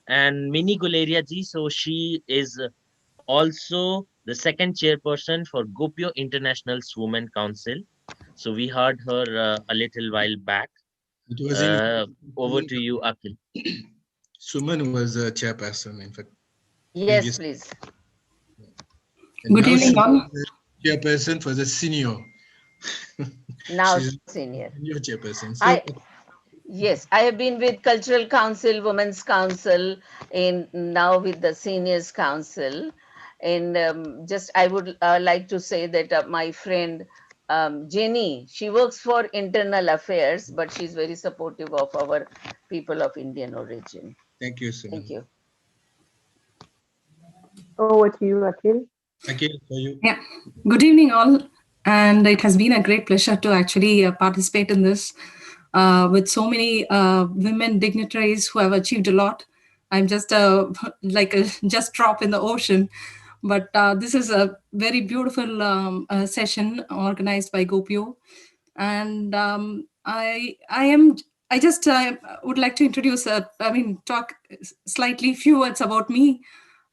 And Mini Guleria ji, so she is also the second chairperson for Gopio International's Women Council. So we heard her a little while back. It was over to you, Akhil. Suman was a chairperson, in fact. Yes, please. Good evening, all. Chairperson for the senior. Now senior. Senior chairperson. So, yes, I have been with Cultural Council, Women's Council, now with the Seniors Council. And just I would like to say that my friend Jenny, she works for internal affairs, but she's very supportive of our people of Indian origin. Thank you, Sunil. Thank you. Over to you, Akhil. Akhil, for you. Yeah. Good evening, all. And it has been a great pleasure to actually participate in this with so many women dignitaries who have achieved a lot. I'm just like a just drop in the ocean. But this is a very beautiful session organized by Gopio. And I just would like to introduce, talk slightly few words about me.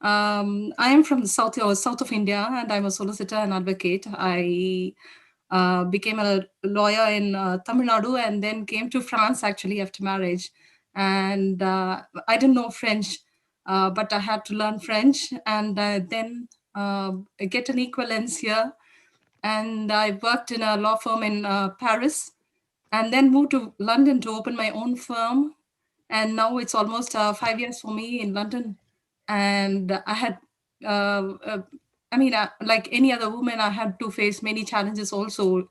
I am from the south of India, and I'm a solicitor and advocate. I became a lawyer in Tamil Nadu and then came to France actually after marriage. And I didn't know French, but I had to learn French and then get an equivalence here. And I worked in a law firm in Paris and then moved to London to open my own firm. And now it's almost 5 years for me in London. And I had, like any other woman, I had to face many challenges also,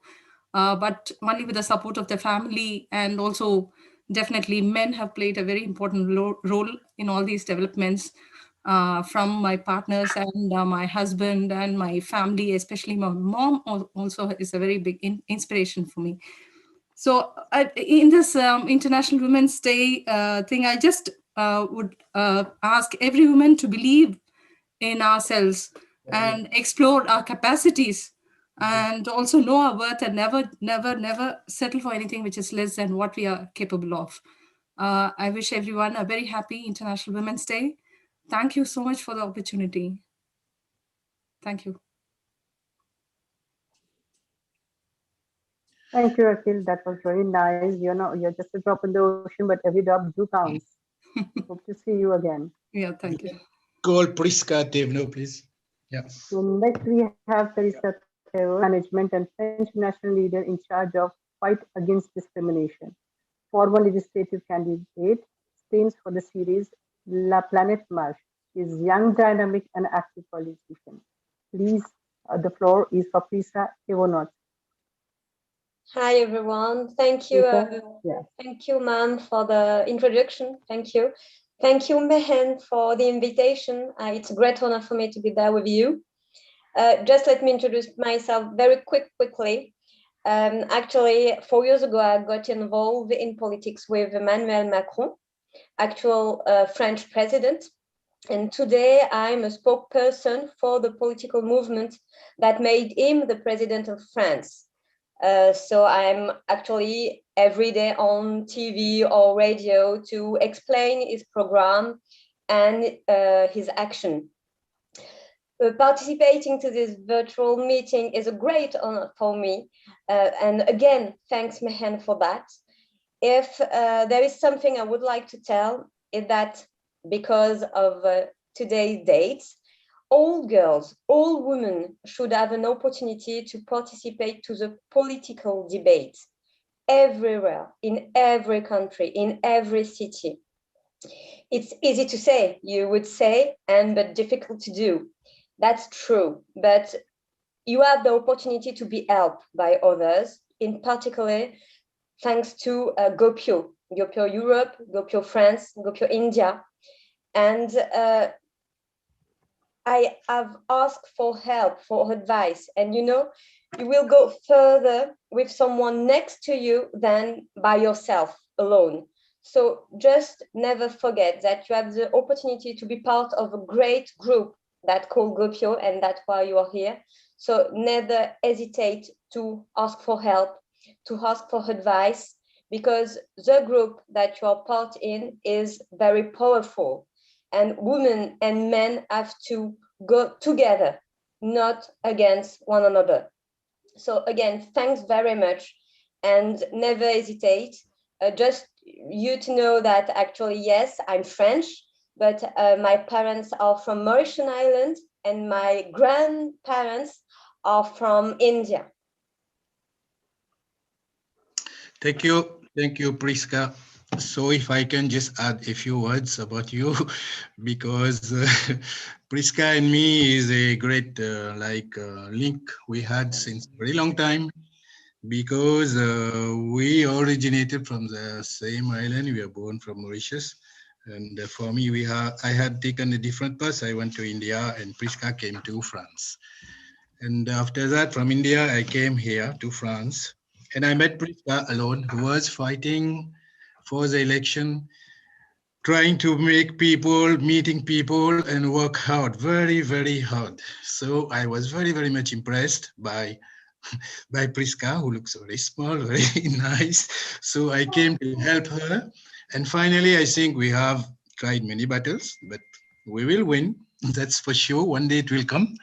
but only with the support of the family. And also, definitely, men have played a very important role in all these developments. From my partners and my husband and my family, especially my mom also is a very big inspiration for me. So in this International Women's Day thing, I just would ask every woman to believe in ourselves and explore our capacities and also know our worth and never settle for anything which is less than what we are capable of. I wish everyone a very happy International Women's Day. Thank you so much for the opportunity. Thank you. Thank you, Akhil. That was very nice. You're just a drop in the ocean, but every drop do counts. Hope to see you again. Yeah, thank you. Call Priska Tevno, please. Yeah. So next we have Teresa Theo, management and French national leader in charge of fight against discrimination. Former legislative candidate, stands for the series La Planète Marche. She is young, dynamic, and active politician. Please, the floor is for Priska Theo. Hi everyone. Thank you. Thank you, ma'am, for the introduction. Thank you. Thank you, Mehen, for the invitation. It's a great honor for me to be there with you. Just let me introduce myself very quickly. Actually, 4 years ago, I got involved in politics with Emmanuel Macron, actual French president. And today I'm a spokesperson for the political movement that made him the president of France. So I'm actually every day on TV or radio to explain his program and his action. Participating to this virtual meeting is a great honor for me. And again, thanks Mehen for that. If there is something I would like to tell, is that because of today's dates, all girls, all women should have an opportunity to participate to the political debate everywhere, in every country, in every city. It's easy to say, you would say, but difficult to do. That's true, but you have the opportunity to be helped by others, in particular, thanks to Gopio Europe, Gopio France, Gopio India. And I have asked for help, for advice, and you will go further with someone next to you than by yourself alone. So just never forget that you have the opportunity to be part of a great group that called Gopio, and that's why you are here. So never hesitate to ask for help, to ask for advice, because the group that you are part in is very powerful. And women and men have to go together, not against one another. So again, thanks very much, and never hesitate. Just you to know that actually, yes, I'm French, but my parents are from Mauritian Island and my grandparents are from India. Thank you, Priska. So if I can just add a few words about you, because Priska and me is a great link we had since a very long time, because we originated from the same island. We were born from Mauritius. And for me, I had taken a different path. I went to India and Priska came to France. And after that, from India, I came here to France. And I met Priska alone, who was fighting for the election, trying to make people, meeting people and work hard, very, very hard. So I was very, very much impressed by Priska, who looks very small, very nice. So I came to help her. And finally, I think we have tried many battles, but we will win. That's for sure. One day it will come.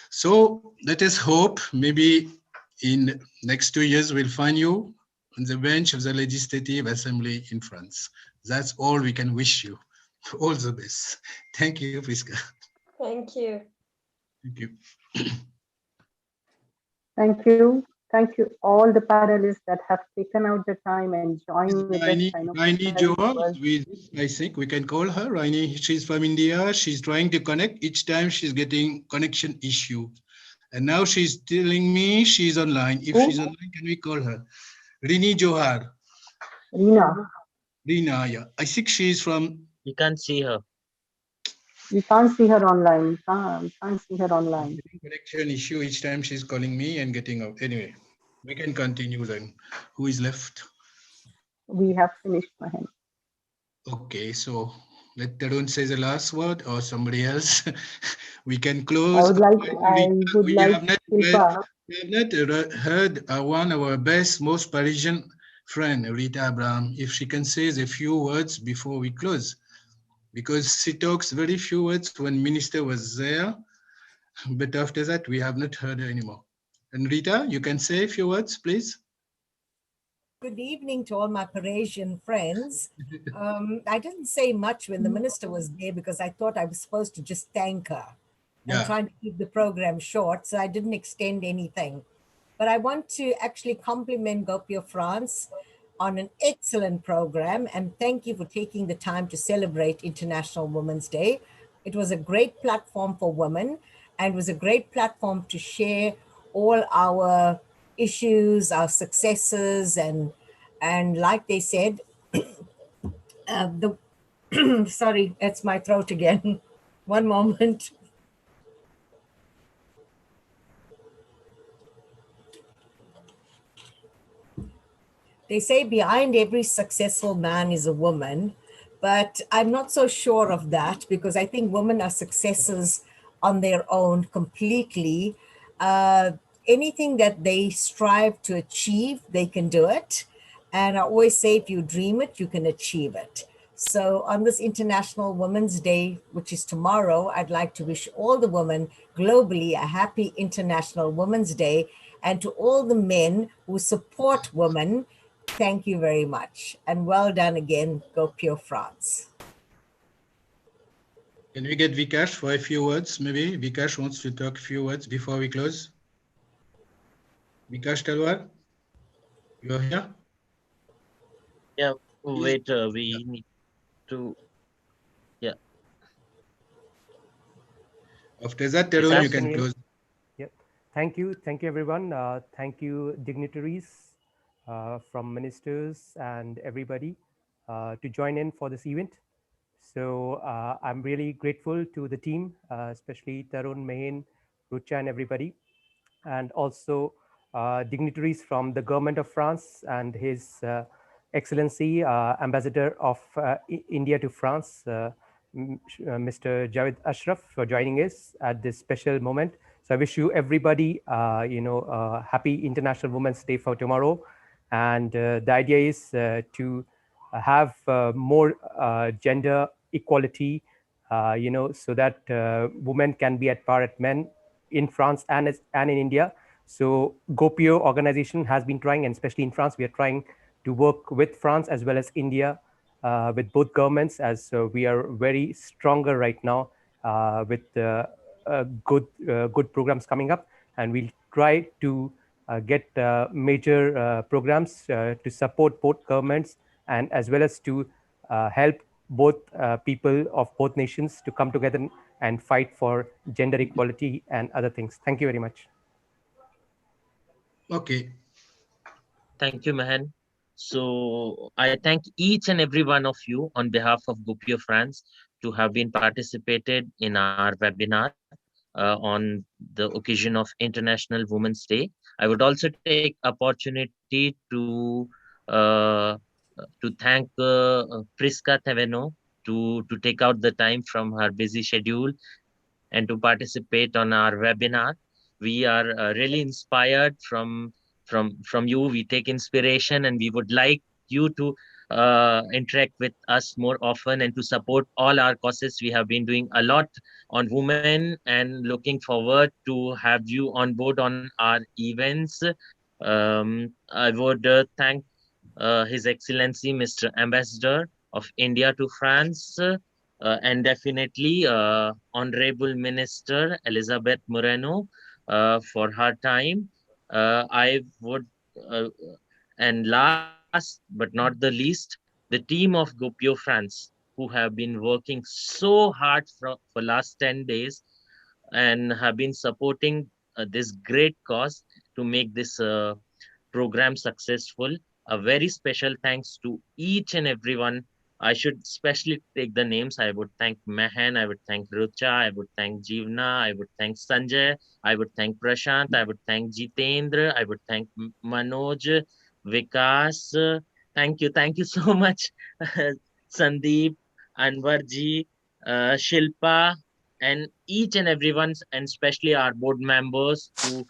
So let us hope maybe in next 2 years, we'll find you on the bench of the Legislative Assembly in France. That's all we can wish you. All the best. Thank you, Priska. Thank you. Thank you. Thank you. Thank you all the panelists that have taken out the time and joined with us. Raini Jawad, I think we can call her. Raini, she's from India. She's trying to connect. Each time she's getting connection issue. And now she's telling me she's online. If she's online, can we call her? Rini Johar. Rina, yeah. I think she's from... You can't see her. We can't see her online. We can't see her online. Connection issue each time she's calling me and getting out. Anyway, we can continue then. Who is left? We have finished, Mahen. Okay, so let Tarun say the last word or somebody else. We can close. We have not heard one of our best, most Parisian friend, Rita Abraham, if she can say a few words before we close. Because she talks very few words when minister was there, but after that, we have not heard her anymore. And Rita, you can say a few words, please. Good evening to all my Parisian friends. I didn't say much when the minister was there because I thought I was supposed to just thank her and trying to keep the program short, so I didn't extend anything. But I want to actually compliment Gopio France on an excellent program, and thank you for taking the time to celebrate International Women's Day. It was a great platform for women, and was a great platform to share all our issues, our successes, and like they said, sorry, that's my throat again. One moment. They say behind every successful man is a woman, but I'm not so sure of that because I think women are successes on their own completely. Anything that they strive to achieve, they can do it. And I always say, if you dream it, you can achieve it. So on this International Women's Day, which is tomorrow, I'd like to wish all the women globally a happy International Women's Day. And to all the men who support women, thank you very much. And well done again, Gopio France. Can we get Vikash for a few words, maybe? Vikash wants to talk a few words before we close. Vikash Talwar, you're here? Yeah, wait, we need to, yeah. After that, Tarun, you can close. Yep. Thank you everyone. Thank you dignitaries from ministers and everybody to join in for this event. So I'm really grateful to the team, especially Tarun, Mahen, Rucha and everybody, and also dignitaries from the government of France and His Excellency Ambassador of India to France, Mr. Jawed Ashraf, for joining us at this special moment. So I wish you everybody, happy International Women's Day for tomorrow. And the idea is to have more gender equality, so that women can be at par at men in France and in India. So Gopio organization has been trying, and especially in France, we are trying to work with France as well as India, with both governments, as we are very stronger right now with good programs coming up, and we'll try to get major programs to support both governments and as well as to help both people of both nations to come together and fight for gender equality and other things. Thank you very much. Okay. Thank you, Mahan. So I thank each and every one of you on behalf of Gopio France to have been participated in our webinar on the occasion of International Women's Day. I would also take opportunity to thank Priska Teveno to take out the time from her busy schedule and to participate on our webinar. We are really inspired from you. We take inspiration, and we would like you to interact with us more often and to support all our causes. We have been doing a lot on women and looking forward to have you on board on our events. I would thank His Excellency Mr. Ambassador of India to France, and definitely Honorable Minister Elisabeth Moreno for her time. I would, and last but not the least, the team of Gopio France, who have been working so hard for last 10 days and have been supporting this great cause to make this program successful. A very special thanks to each and everyone. I should especially take the names. I would thank Mahan, I would thank Rucha, I would thank Jeevna, I would thank Sanjay, I would thank Prashant, I would thank Jitendra, I would thank Manoj, Vikas. Thank you so much, Sandeep, Anwarji, Shilpa, and each and everyone, and especially our board members who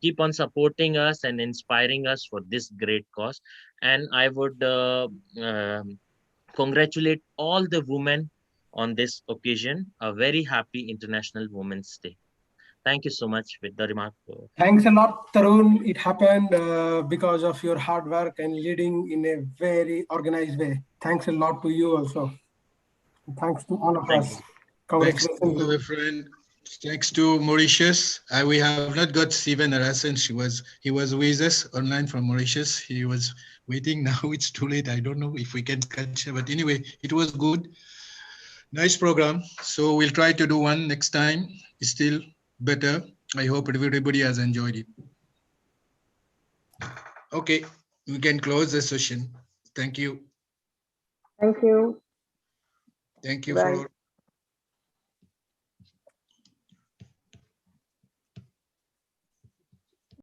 keep on supporting us and inspiring us for this great cause. And I would congratulate all the women on this occasion. A very happy International Women's Day. Thank you so much with the remark. Thanks a lot, Tarun. It happened because of your hard work and leading in a very organized way. Thanks a lot to you also. Thanks to all of us. Thanks to our friend. Thanks to Mauritius. We have not got Steven Arasan. He was with us online from Mauritius. He was waiting. Now it's too late. I don't know if we can catch him. But anyway, it was good. Nice program. So we'll try to do one next time. It's still better. I hope everybody has enjoyed it. Okay, we can close the session. Thank you. Thank you. Thank you Bye. for